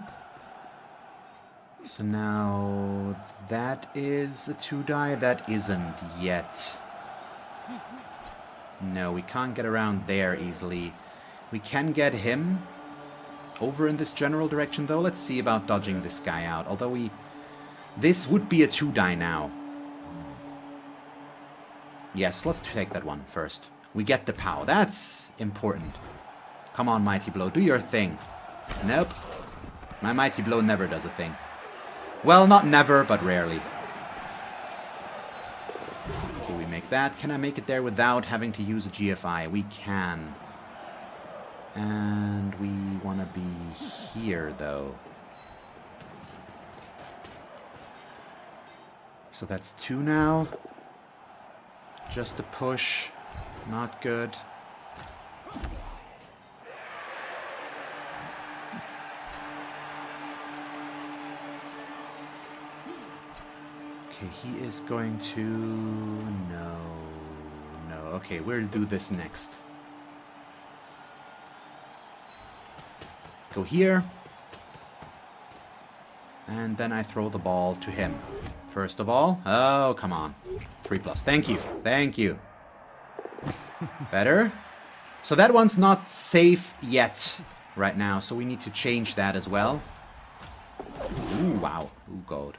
So now that is a 2-die. That isn't yet. No, we can't get around there easily. We can get him over in this general direction, though. Let's see about dodging this guy out. Although this would be a 2-die now. Yes, let's take that one first. We get the POW. That's important. Come on, Mighty Blow. Do your thing. Nope. My Mighty Blow never does a thing. Well, not never, but rarely. Okay, we make that. Can I make it there without having to use a GFI? We can. And we want to be here, though. So that's 2 now. Just a push. Not good. Okay, he is going to... No. No. Okay, we'll do this next. Go here. And then I throw the ball to him. First of all. Oh, come on. 3+. Thank you. Thank you. Better. So that one's not safe yet right now. So we need to change that as well. Ooh, wow. Ooh, God.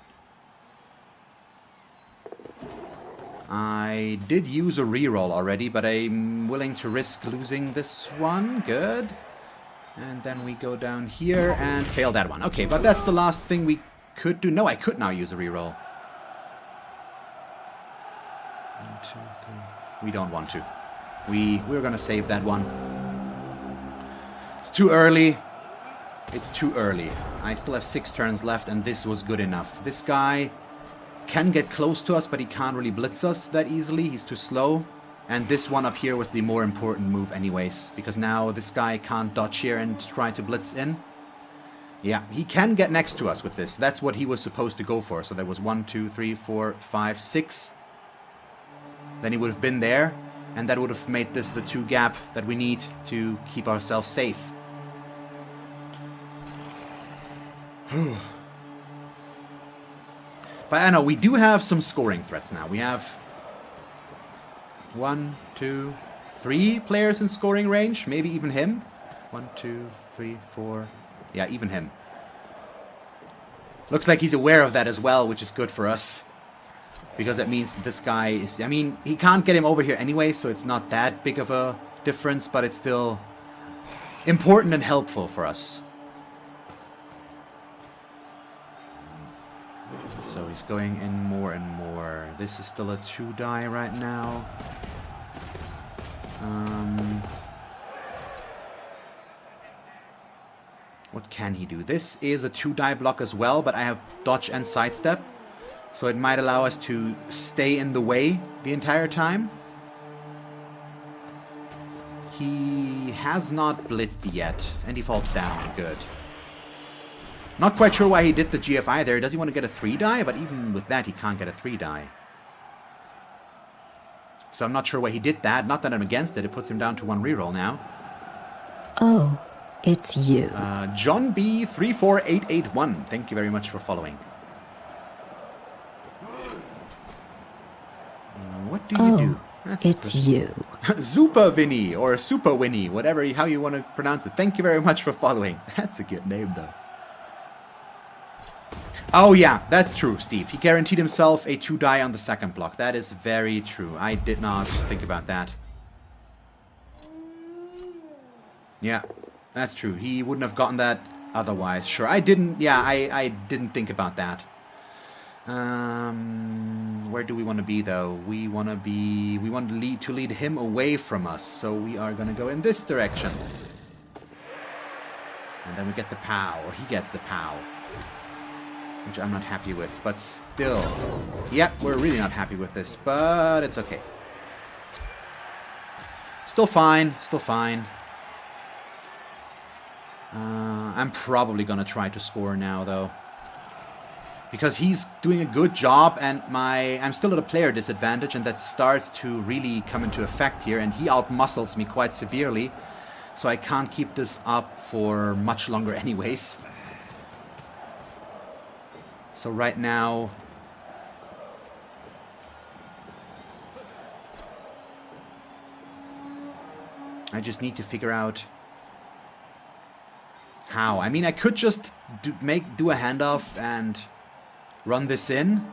I did use a reroll already, but I'm willing to risk losing this one. Good. And then we go down here and fail that one. Okay, but that's the last thing we could do. No, I could now use a reroll. 1, 2, 3. We don't want to. We're gonna save that one. It's too early. It's too early. I still have 6 turns left, and this was good enough. This guy can get close to us, but he can't really blitz us that easily. He's too slow. And this one up here was the more important move anyways, because now this guy can't dodge here and try to blitz in. Yeah, he can get next to us with this. That's what he was supposed to go for. So there was 1, 2, 3, 4, 5, 6. Then he would have been there, and that would have made this the 2 gap that we need to keep ourselves safe. But I know, we do have some scoring threats now. We have 1, 2, 3 players in scoring range. Maybe even him. 1, 2, 3, 4. Yeah, even him. Looks like he's aware of that as well, which is good for us. Because that means this guy is... I mean, he can't get him over here anyway, so it's not that big of a difference, but it's still important and helpful for us. So he's going in more and more. This is still a 2 die right now. What can he do? This is a 2 die block as well, but I have dodge and sidestep. So it might allow us to stay in the way the entire time. He has not blitzed yet, and he falls down. Good. Not quite sure why he did the GFI there. Does he want to get a 3 die? But even with that, he can't get a 3 die. So I'm not sure why he did that. Not that I'm against it. It puts him down to 1 reroll now. Oh, it's you. John B 34881. Thank you very much for following. What do you do? That's it's you. Super Vinny or Super Winnie, whatever how you want to pronounce it. Thank you very much for following. That's a good name though. Oh yeah, that's true, Steve. He guaranteed himself a 2 die on the second block. That is very true. I did not think about that. Yeah, that's true. He wouldn't have gotten that otherwise. Sure, I didn't. Yeah, I didn't think about that. Where do we want to be though? We want to lead him away from us. So we are going to go in this direction. And then we get the POW, or he gets the POW. Which I'm not happy with, but still. Yep, we're really not happy with this, but it's okay. Still fine, still fine. I'm probably gonna try to score now, though. Because he's doing a good job, and I'm still at a player disadvantage, and that starts to really come into effect here, and he outmuscles me quite severely. So I can't keep this up for much longer anyways. So right now, I just need to figure out how. I mean, I could just do a handoff and run this in.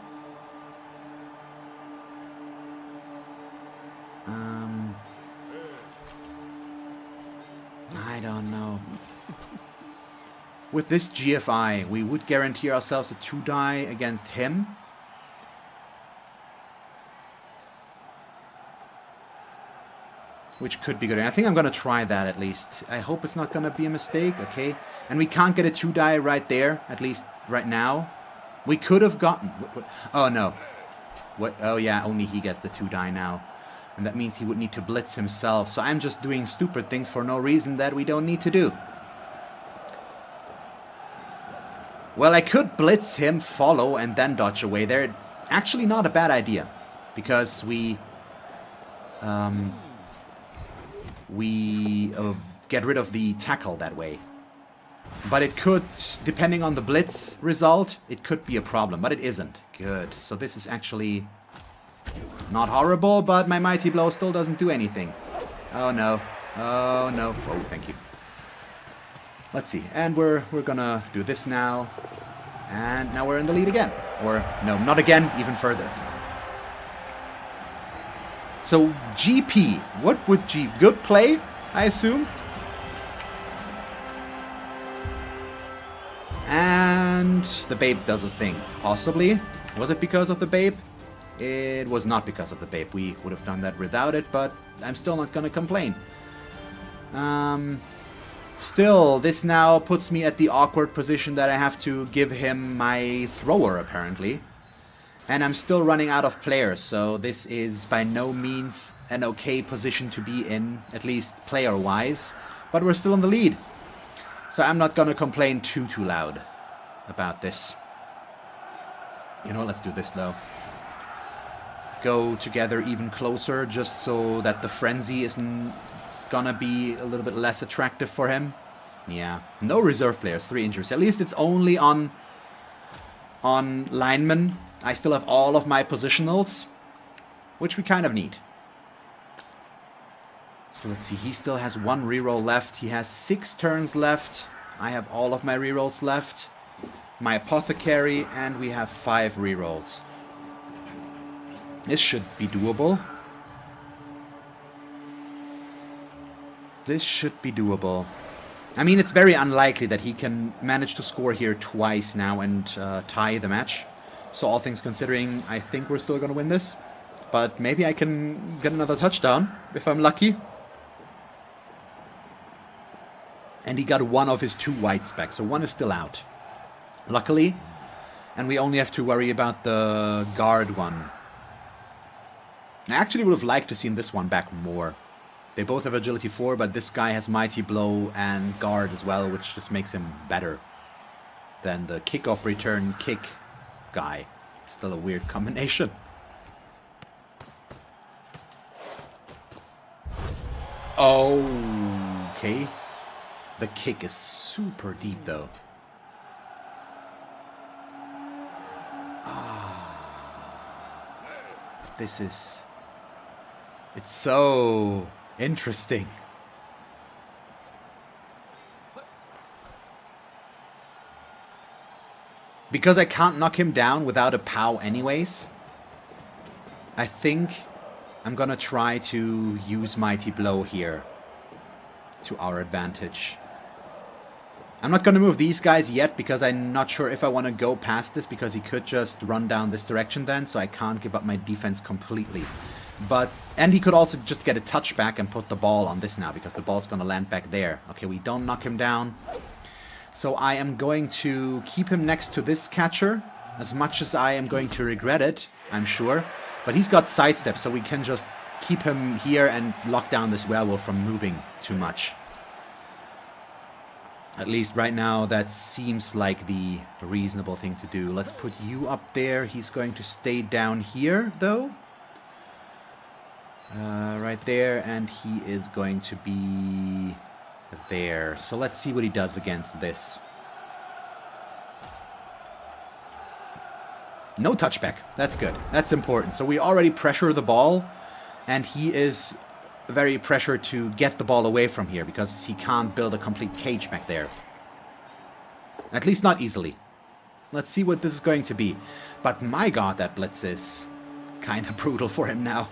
I don't know. With this GFI, we would guarantee ourselves a 2 die against him. Which could be good. And I think I'm going to try that at least. I hope it's not going to be a mistake. Okay. And we can't get a 2 die right there, at least right now. We could have gotten... Oh, no. What? Oh, yeah, only he gets the 2 die now. And that means he would need to blitz himself. So I'm just doing stupid things for no reason that we don't need to do. Well, I could blitz him, follow, and then dodge away there. actually not a bad idea, because we get rid of the tackle that way. But it could, depending on the blitz result, it could be a problem, but it isn't. Good. So this is actually not horrible, but my mighty blow still doesn't do anything. Oh no. Oh no. Oh, thank you. Let's see. And we're gonna do this now. And now we're in the lead again. Or, no, not again, even further. So, GP. What would G... Good play, I assume? And the babe does a thing. Possibly. Was it because of the babe? It was not because of the babe. We would have done that without it, but I'm still not gonna complain. Still, this now puts me at the awkward position that I have to give him my thrower, apparently. And I'm still running out of players, so this is by no means an okay position to be in, at least player-wise. But we're still in the lead. So I'm not gonna complain too loud about this. You know what, let's do this though. Go together even closer, just so that the frenzy isn't gonna be a little bit less attractive for him. Yeah, no reserve players, 3 injuries. At least it's only on linemen. I still have all of my positionals, which we kind of need. So let's see, he still has 1 reroll left. He has 6 turns left. I have all of my rerolls left. My apothecary, and we have 5 rerolls. This should be doable. This should be doable. I mean, it's very unlikely that he can manage to score here twice now and tie the match. So all things considering, I think we're still going to win this. But maybe I can get another touchdown if I'm lucky. And he got 1 of his 2 whites back, so 1 is still out. Luckily. And we only have to worry about the guard one. I actually would have liked to see this one back more. They both have agility 4, but this guy has mighty blow and guard as well, which just makes him better than the kickoff return kick guy. Still a weird combination. Okay. The kick is super deep though. This is... It's so interesting. Because I can't knock him down without a POW anyways, I think I'm gonna try to use Mighty Blow here to our advantage. I'm not gonna move these guys yet because I'm not sure if I want to go past this, because he could just run down this direction then, so I can't give up my defense completely. But, and he could also just get a touchback and put the ball on this now, because the ball's gonna land back there. Okay, we don't knock him down. So I am going to keep him next to this catcher, as much as I am going to regret it, I'm sure. But he's got sidestep, so we can just keep him here and lock down this werewolf from moving too much. At least right now, that seems like the reasonable thing to do. Let's put you up there. He's going to stay down here, though. Right there, and he is going to be there. So let's see what he does against this. No touchback. That's good. That's important. So we already pressure the ball, and he is very pressured to get the ball away from here, because he can't build a complete cage back there. At least not easily. Let's see what this is going to be. But my god, that blitz is kind of brutal for him now.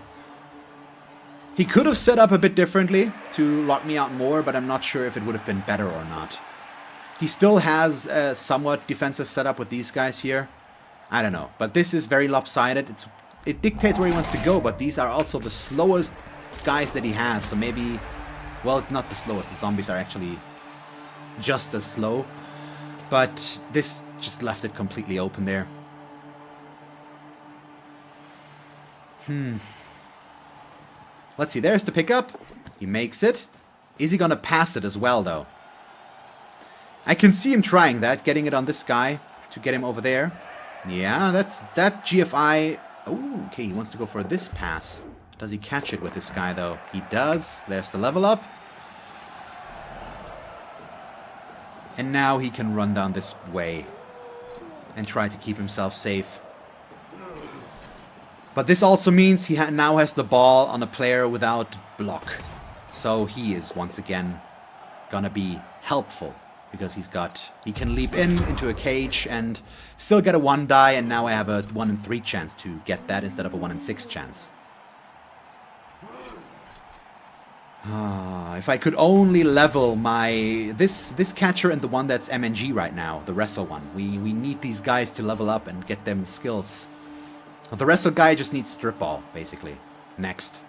He could have set up a bit differently to lock me out more, but I'm not sure if it would have been better or not. He still has a somewhat defensive setup with these guys here. I don't know, but this is very lopsided. It dictates where he wants to go, but these are also the slowest guys that he has, so maybe... Well, it's not the slowest. The zombies are actually just as slow, but this just left it completely open there. Let's see, there's the pickup. He makes it. Is he gonna pass it as well, though? I can see him trying that, getting it on this guy to get him over there. Yeah, that GFI... Oh, okay, he wants to go for this pass. Does he catch it with this guy, though? He does. There's the level up. And now he can run down this way and try to keep himself safe. But this also means he now has the ball on a player without block. So he is once again gonna be helpful. Because he can leap into a cage and still get a 1 die, and now I have a 1 in 3 chance to get that instead of a 1 in 6 chance. If I could only level my this catcher and the one that's MNG right now, the wrestle one. We need these guys to level up and get them skills. The wrestle guy just needs strip ball, basically. Next.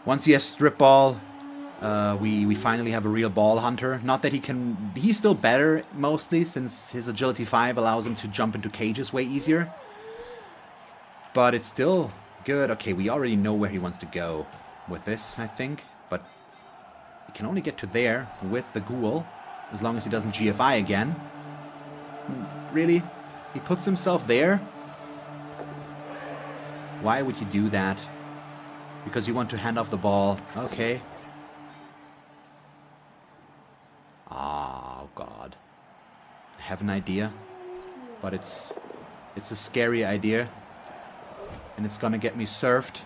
Once he has strip ball, we finally have a real ball hunter. Not that he's still better mostly, since his agility 5 allows him to jump into cages way easier. But it's still good. Okay, we already know where he wants to go with this, I think. But he can only get to there with the ghoul, as long as he doesn't GFI again. Really? He puts himself there? Why would you do that? Because you want to hand off the ball. Okay. Oh, God. I have an idea. But it's a scary idea. And it's gonna get me surfed.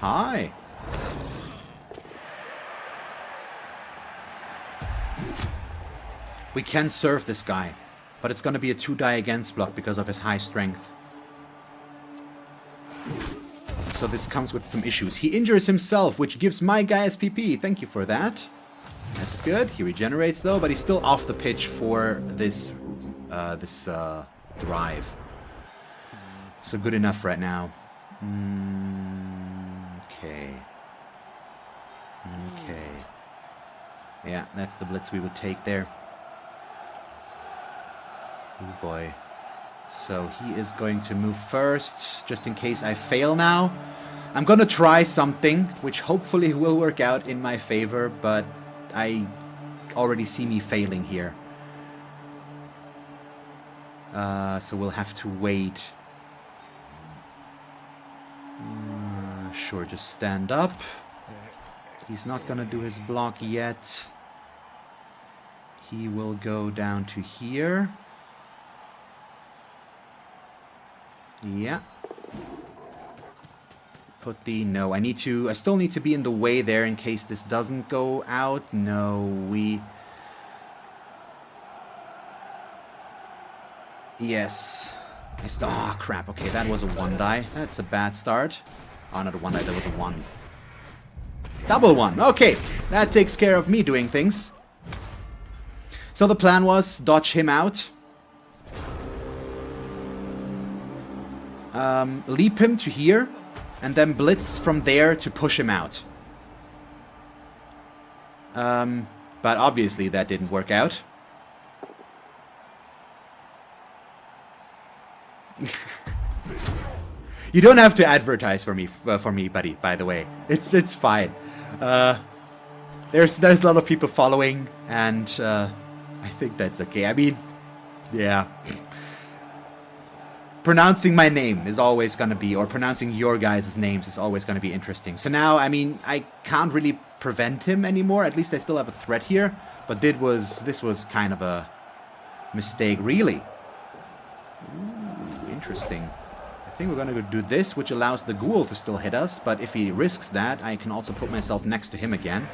Hi. We can surf this guy. But it's gonna be a 2 die against block because of his high strength. So this comes with some issues. He injures himself, which gives my guy SPP. Thank you for that. That's good. He regenerates though, but he's still off the pitch for this drive. So good enough right now. Okay. Okay. Yeah, that's the blitz we would take there. Oh boy. So he is going to move first, just in case I fail now. I'm gonna try something, which hopefully will work out in my favor, but I already see me failing here. So we'll have to wait. Sure, just stand up. He's not gonna do his block yet. He will go down to here. Yeah. Put the... No, I still need to be in the way there in case this doesn't go out. No, Yes. Ah, crap. Okay, that was a 1 die. That's a bad start. Oh, not a 1 die, that was a 1. Double 1. Okay, that takes care of me doing things. So the plan was dodge him out. Leap him to here, and then blitz from there to push him out. But obviously that didn't work out. You don't have to advertise for me, buddy. By the way, it's fine. There's a lot of people following, and I think that's okay. I mean, yeah. Pronouncing my name is always going to be, or pronouncing your guys' names is always going to be interesting. So now, I mean, I can't really prevent him anymore. At least I still have a threat here. But this was kind of a mistake, really. Ooh, interesting. I think we're going to do this, which allows the ghoul to still hit us. But if he risks that, I can also put myself next to him again.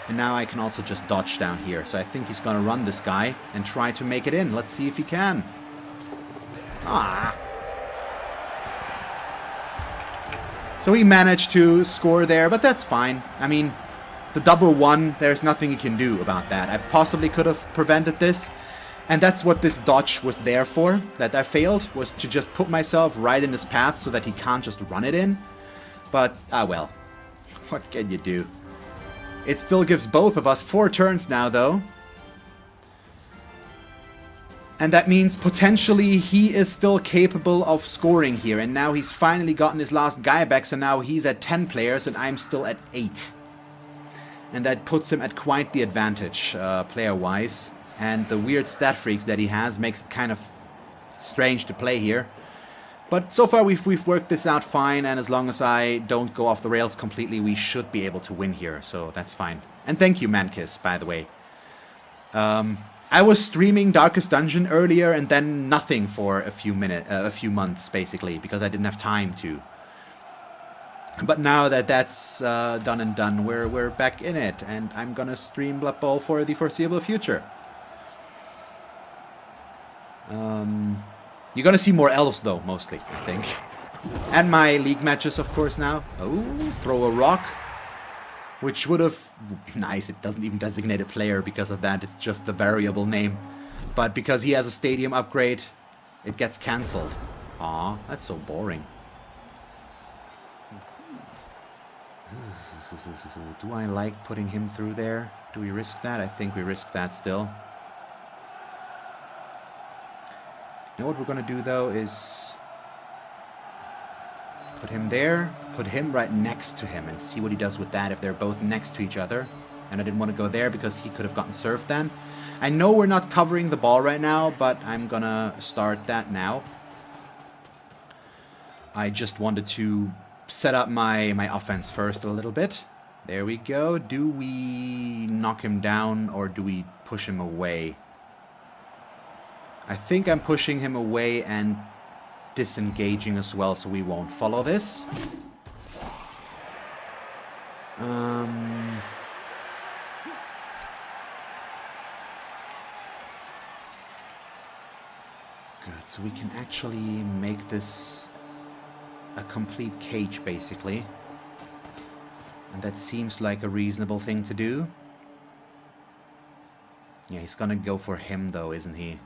And now I can also just dodge down here. So I think he's going to run this guy and try to make it in. Let's see if he can. Ah. So he managed to score there, but that's fine. I mean, the double 1, there's nothing you can do about that. I possibly could have prevented this. And that's what this dodge was there for, that I failed, was to just put myself right in his path so that he can't just run it in. But, well, what can you do? It still gives both of us 4 turns now, though. And that means potentially he is still capable of scoring here. And now he's finally gotten his last guy back, so now he's at 10 players and I'm still at 8. And that puts him at quite the advantage, player-wise. and the weird stat freaks that he has makes it kind of strange to play here. But so far we've worked this out fine, and as long as I don't go off the rails completely, we should be able to win here, so that's fine. And thank you, Mankiss, by the way. I was streaming Darkest Dungeon earlier and then nothing for a few months, basically, because I didn't have time to. But now that that's done and done, we're back in it, and I'm gonna stream Blood Bowl for the foreseeable future. You're gonna see more elves, though, mostly, I think. And my league matches, of course, now. Oh, throw a rock. Which would have... Nice, it doesn't even designate a player because of that. It's just the variable name. But because he has a stadium upgrade, it gets cancelled. Aw, that's so boring. Do I like putting him through there? Do we risk that? I think we risk that still. You know what we're going to do, though, is put him there, put him right next to him, and see what he does with that if they're both next to each other. And I didn't want to go there because he could have gotten served then. I know we're not covering the ball right now, but I'm going to start that now. I just wanted to set up my offense first a little bit. There we go. Do we knock him down or do we push him away? I think I'm pushing him away and disengaging as well, so we won't follow this. Good, so we can actually make this a complete cage, basically. And that seems like a reasonable thing to do. Yeah, he's gonna go for him, though, isn't he?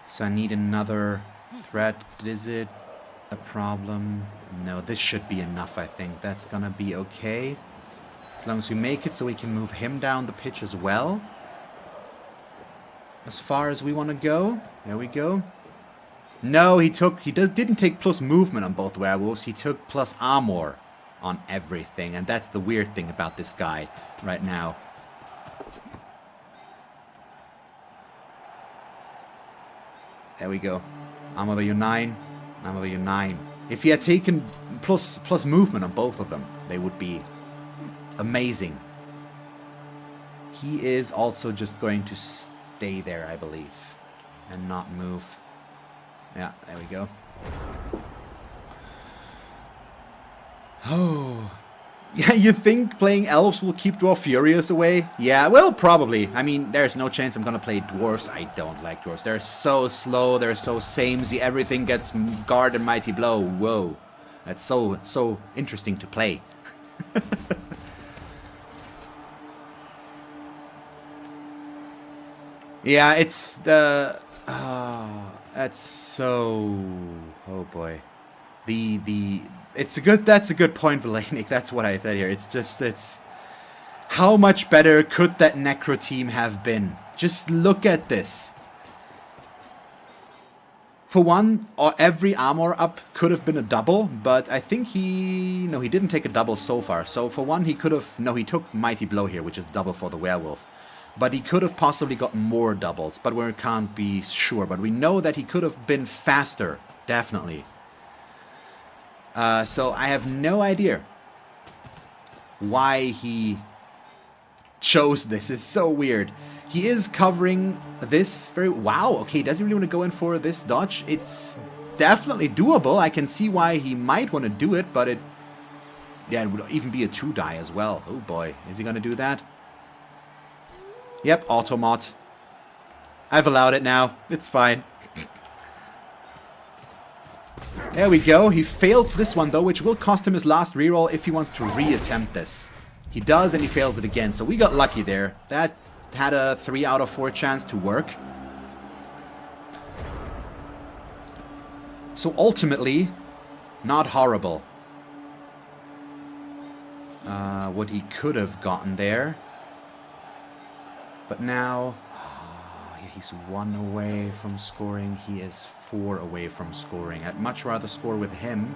So I need another threat. Is it a problem? No, this should be enough, I think. That's gonna be okay. As long as we make it so we can move him down the pitch as well. As far as we want to go. There we go. No, didn't take plus movement on both werewolves. He took plus armor on everything. And that's the weird thing about this guy right now. There we go. Armor value 9. Armor value 9. If he had taken plus movement on both of them, they would be amazing. He is also just going to stay there, I believe. And not move. Yeah, there we go. Oh. Yeah, you think playing elves will keep Dwarf Furious away? Yeah, well, probably. I mean, there's no chance I'm gonna play dwarves. I don't like dwarves. They're so slow, they're so samey, everything gets guard and mighty blow. Whoa. That's so interesting to play. Yeah, it's the... that's so... Oh boy. That's a good point, Valenic. That's what I said here. It's how much better could that Necro team have been? Just look at this. For one, every armor up could have been a double, but I think he didn't take a double so far. So for one, he took Mighty Blow here, which is double for the werewolf. But he could have possibly gotten more doubles, but we can't be sure. But we know that he could have been faster, definitely. So I have no idea why he chose this. It's so weird. He is covering this very... Wow, okay, does he really want to go in for this dodge? It's definitely doable. I can see why he might want to do it, but it would even be a 2-die as well. Oh boy, is he going to do that? Yep, Automot. I've allowed it now. It's fine. There we go. He fails this one, though, which will cost him his last reroll if he wants to re-attempt this. He does, and he fails it again. So we got lucky there. That had a 3 out of 4 chance to work. So ultimately, not horrible. What he could have gotten there. But now, yeah, he's 1 away from scoring. He is 4 away from scoring. I'd much rather score with him,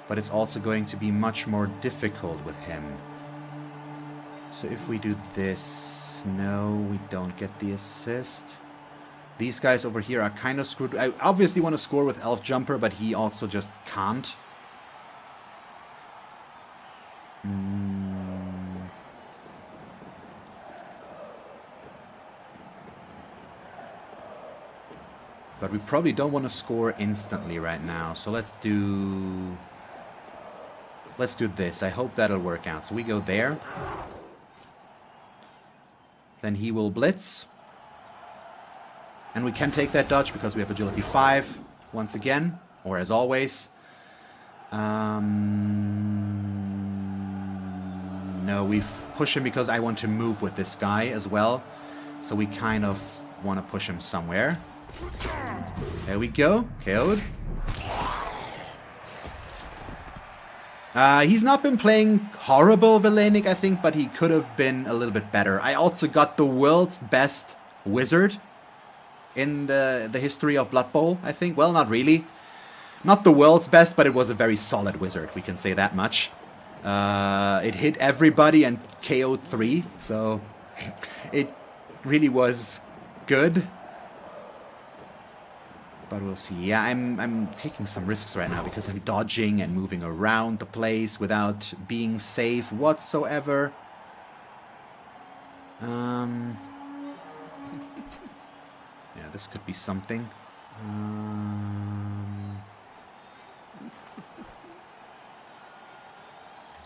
but it's also going to be much more difficult with him. So if we do this, No, we don't get the assist. These guys over here are kind of screwed. I obviously want to score with Elf Jumper, but he also just can't. But we probably don't want to score instantly right now. So let's do this. I hope that'll work out. So we go there. Then he will blitz. And we can take that dodge because we have agility 5 once again, or as always. No, we've pushed him because I want to move with this guy as well. So we kind of want to push him somewhere. There we go. KO'd. He's not been playing horrible Valenic, I think, but he could have been a little bit better. I also got the world's best wizard in the history of Blood Bowl, I think. Well, not really. Not the world's best, but it was a very solid wizard, we can say that much. It hit everybody and KO'd 3, so it really was good. But we'll see. Yeah, I'm taking some risks right now because I'm dodging and moving around the place without being safe whatsoever. Yeah, this could be something.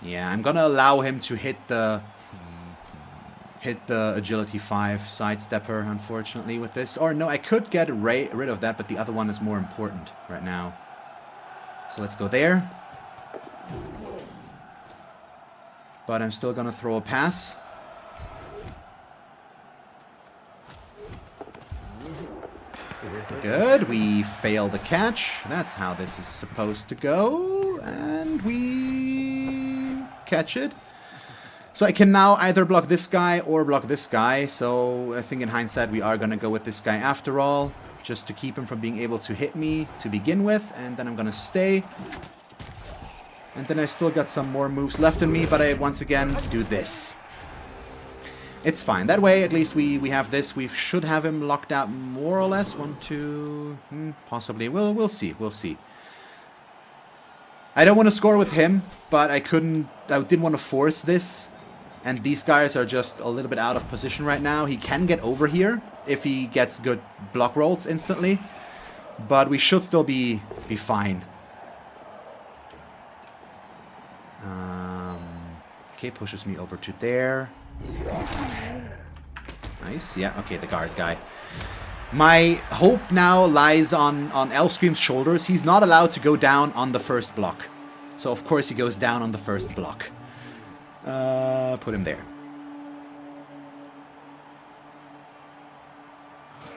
Yeah, I'm gonna allow him to hit the agility 5 sidestepper, unfortunately, with this. Or no, I could get rid of that, but the other one is more important right now. So let's go there. But I'm still gonna throw a pass. Good, we failed the catch. That's how this is supposed to go. And we catch it. So I can now either block this guy or block this guy. So I think in hindsight we are going to go with this guy after all. Just to keep him from being able to hit me to begin with. And then I'm going to stay. And then I still got some more moves left in me. But I once again do this. It's fine. That way at least we have this. We should have him locked out more or less. 1, 2... possibly. We'll see. We'll see. I don't want to score with him. But I didn't want to force this. And these guys are just a little bit out of position right now. He can get over here if he gets good block rolls instantly. But we should still be fine. Okay, pushes me over to there. Nice. Yeah, okay, the guard guy. My hope now lies on Elfscream's shoulders. He's not allowed to go down on the first block. So, of course, he goes down on the first block. Put him there.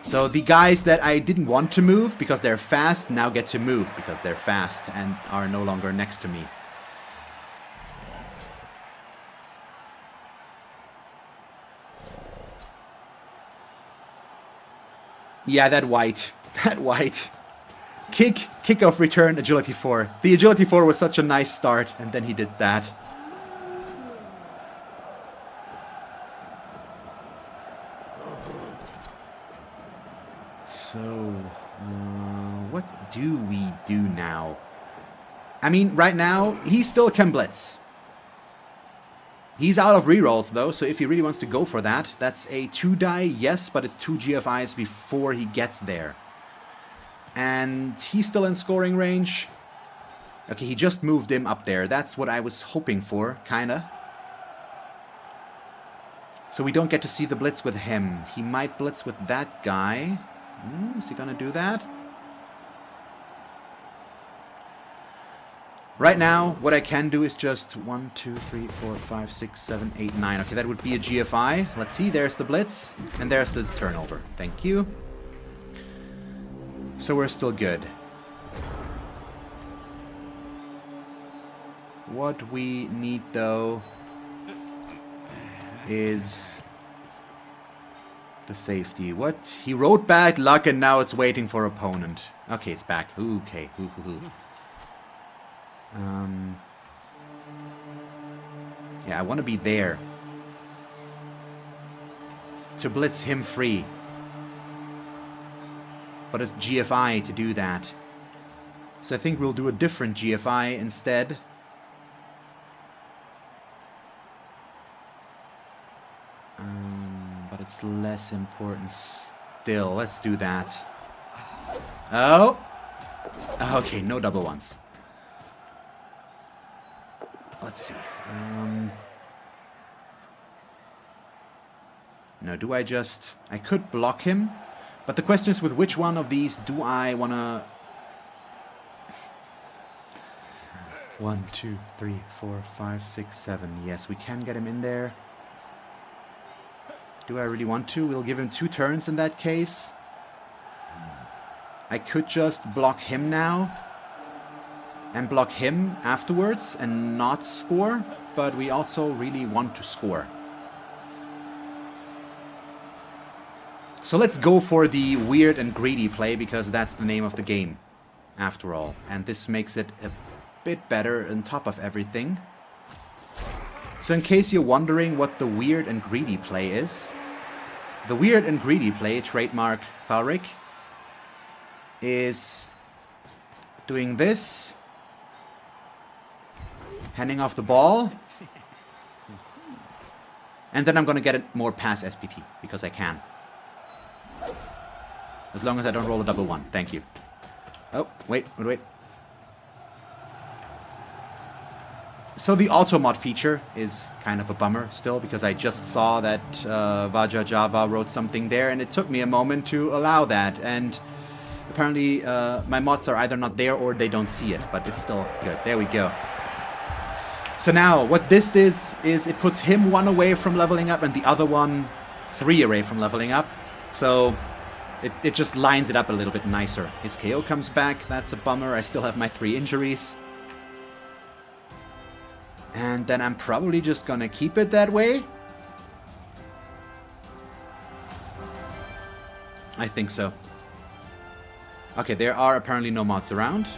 So the guys that I didn't want to move because they're fast now get to move because they're fast and are no longer next to me. Yeah, that white. That white. Kick off return, agility 4. The agility 4 was such a nice start and then he did that. So, what do we do now? I mean, right now, he still can blitz. He's out of rerolls, though, so if he really wants to go for that, that's a 2-die, yes, but it's 2 GFIs before he gets there. And he's still in scoring range. Okay, he just moved him up there. That's what I was hoping for, kinda. So we don't get to see the blitz with him. He might blitz with that guy. Is he gonna do that? Right now, what I can do is just 1, 2, 3, 4, 5, 6, 7, 8, 9. Okay, that would be a GFI. Let's see, there's the blitz. And there's the turnover. Thank you. So we're still good. What we need, though, is the safety. What? He wrote back luck and now it's waiting for opponent. Okay, it's back. Okay. Yeah, I want to be there. to blitz him free. But it's GFI to do that. So I think we'll do a different GFI instead. But it's less important still. Let's do that. Oh! Okay, no double ones. Let's see. No, do I just... I could block him. But the question is, with which one of these do I want to... 1, 2, 3, 4, 5, 6, 7. Yes, we can get him in there. Do I really want to? We'll give him 2 turns in that case. I could just block him now. And block him afterwards and not score. But we also really want to score. So let's go for the weird and greedy play, because that's the name of the game, after all. And this makes it a bit better on top of everything. So in case you're wondering what the weird and greedy play is, the weird and greedy play, trademark Thalric, is doing this, handing off the ball, and then I'm going to get it more past SPP, because I can. As long as I don't roll a double one. Thank you. Oh, wait. So the auto-mod feature is kind of a bummer still, because I just saw that Vaja Java wrote something there, and it took me a moment to allow that. And apparently my mods are either not there or they don't see it, but it's still good. There we go. So now, what this is it puts him 1 away from leveling up and the other one 3 away from leveling up. So... It just lines it up a little bit nicer. His KO comes back. That's a bummer. I still have my 3 injuries. And then I'm probably just gonna keep it that way. I think so. Okay, there are apparently no mods around.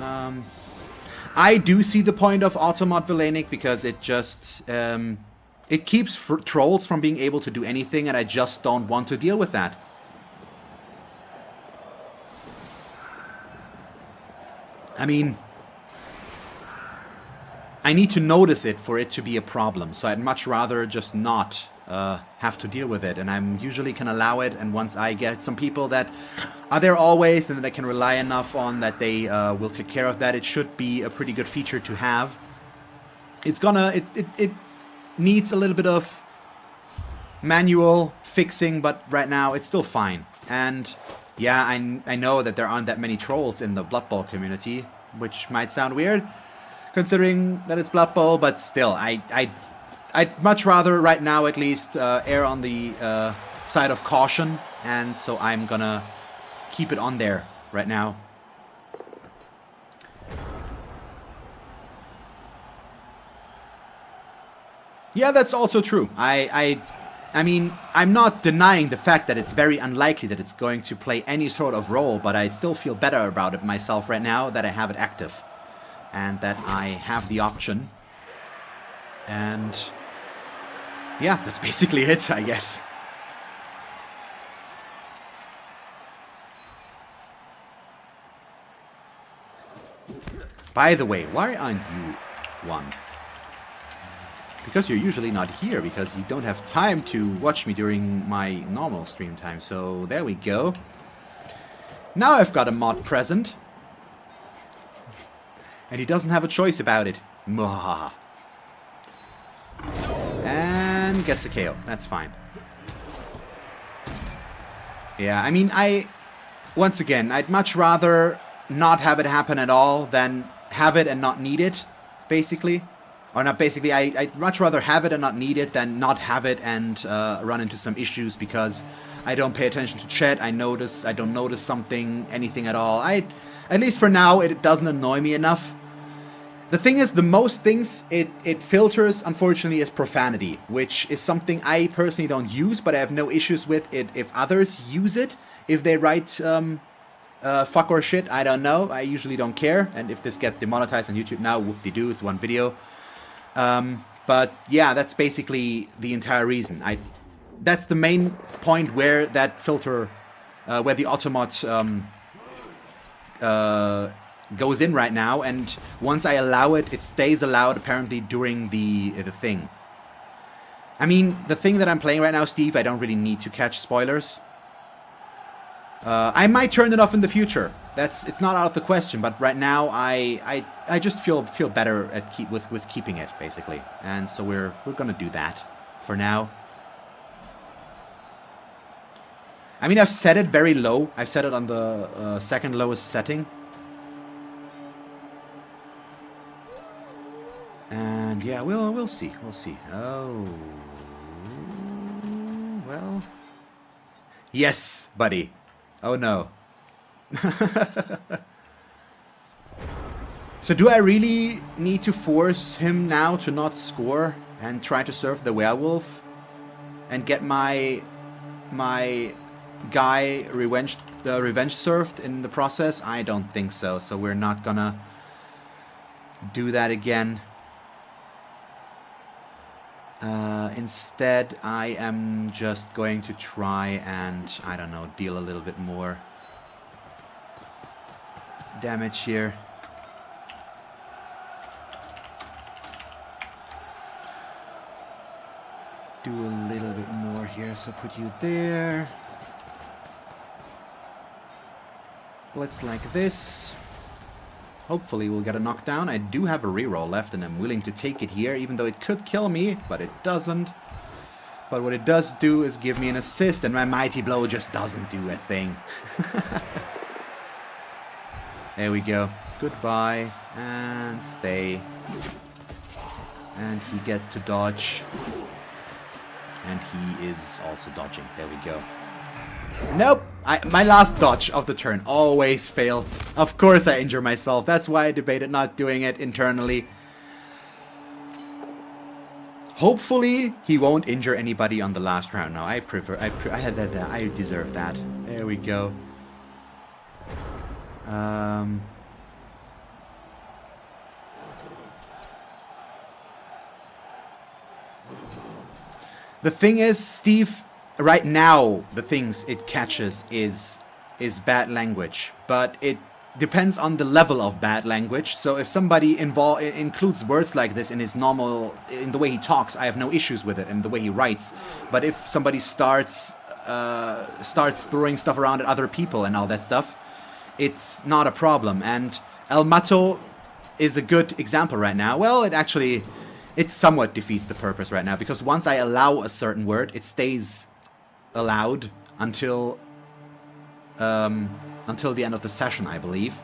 I do see the point of Automod Villanic, because it just... it keeps trolls from being able to do anything, and I just don't want to deal with that. I mean, I need to notice it for it to be a problem, so I'd much rather just not have to deal with it, and I'm usually can allow it, and once I get some people that are there always and that I can rely enough on that they will take care of that, it should be a pretty good feature to have. It's gonna, it needs a little bit of manual fixing, but right now it's still fine. And yeah, I know that there aren't that many trolls in the Blood Bowl community, which might sound weird, considering that it's Blood Bowl, but still, I'd much rather, right now at least, err on the side of caution, and so I'm gonna keep it on there right now. Yeah, that's also true. I mean, I'm not denying the fact that it's very unlikely that it's going to play any sort of role, but I still feel better about it myself right now that I have it active. And that I have the option. And yeah, that's basically it, I guess. By the way, why aren't you one? Because you're usually not here, because you don't have time to watch me during my normal stream time. So there we go. Now I've got a mod present. And he doesn't have a choice about it. Mwah. And gets a KO. That's fine. Yeah, I mean, once again, I'd much rather not have it happen at all than have it and not need it, basically. Or not basically, I'd much rather have it and not need it than not have it and run into some issues because I don't pay attention to chat, I don't notice something, anything at all. At least for now, it doesn't annoy me enough. The thing is, the most things it filters, unfortunately, is profanity, which is something I personally don't use, but I have no issues with it if others use it. If they write fuck or shit, I don't know. I usually don't care. And if this gets demonetized on YouTube now, whoop-de-doo, it's one video. But yeah, that's basically the entire reason. that's the main point where that filter, where the automat goes in right now. And once I allow it, it stays allowed apparently during the thing. I mean, the thing that I'm playing right now, Steve, I don't really need to catch spoilers. I might turn it off in the future. It's not out of the question, but right now I just feel better at with keeping it basically, and so we're gonna do that for now. I mean, I've set it very low. I've set it on the second lowest setting, and yeah, we'll see. Oh, well, yes, buddy. Oh no. So do I really need to force him now to not score and try to serve the werewolf and get my guy revenge served in the process? I don't think so. So we're not gonna do that again. Instead, I am just going to try and, I don't know, deal a little bit more damage here. Do a little bit more here, so put you there. Blitz like this. Hopefully we'll get a knockdown. I do have a reroll left and I'm willing to take it here, even though it could kill me, but it doesn't. But what it does do is give me an assist, and my mighty blow just doesn't do a thing. There we go. Goodbye. And stay. And he gets to dodge. And he is also dodging. There we go. Nope. My last dodge of the turn always fails. Of course I injure myself. That's why I debated not doing it internally. Hopefully he won't injure anybody on the last round. No, I deserve that. There we go. The thing is, Steve, right now the things it catches is bad language, but it depends on the level of bad language. So if somebody includes words like this in his normal, in the way he talks, I have no issues with it, and the way he writes. But if somebody starts throwing stuff around at other people and all that stuff, it's not a problem. And El Mato is a good example right now. Well, it somewhat defeats the purpose right now, because once I allow a certain word, it stays allowed until the end of the session, I believe.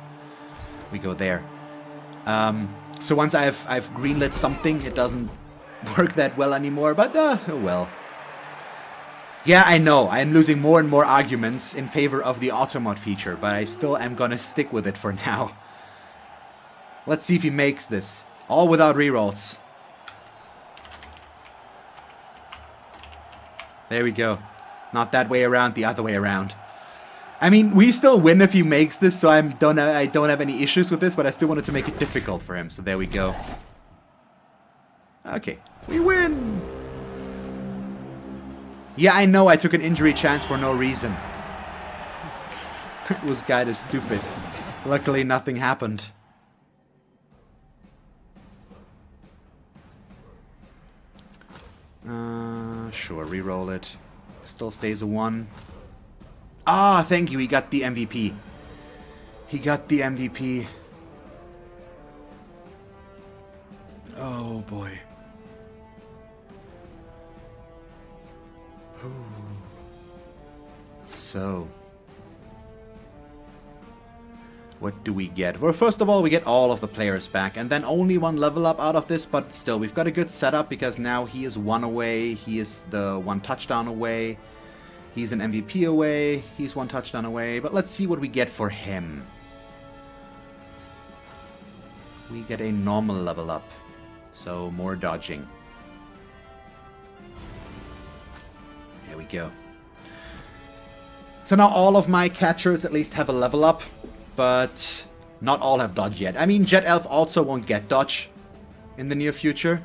We go there. So once I've greenlit something, it doesn't work that well anymore, but oh well. Yeah, I know, I'm losing more and more arguments in favor of the automod feature, but I still am gonna stick with it for now. Let's see if he makes this. All without rerolls. There we go. Not that way around, the other way around. I mean, we still win if he makes this, so I don't have any issues with this, but I still wanted to make it difficult for him, so there we go. Okay, we win! Yeah, I know I took an injury chance for no reason. That was kind of stupid. Luckily, nothing happened. Sure, reroll it. Still stays a 1. Ah, thank you, he got the MVP. He got the MVP. Oh, boy. So, what do we get? Well, first of all, we get all of the players back, and then only 1 level up out of this, but still, we've got a good setup, because now he is 1 away, he is the 1 touchdown away, he's an MVP away, he's 1 touchdown away, but let's see what we get for him. We get a normal level up, so more dodging. There we go. So now all of my catchers at least have a level up, but not all have dodge yet. I mean, Jet Elf also won't get dodge in the near future.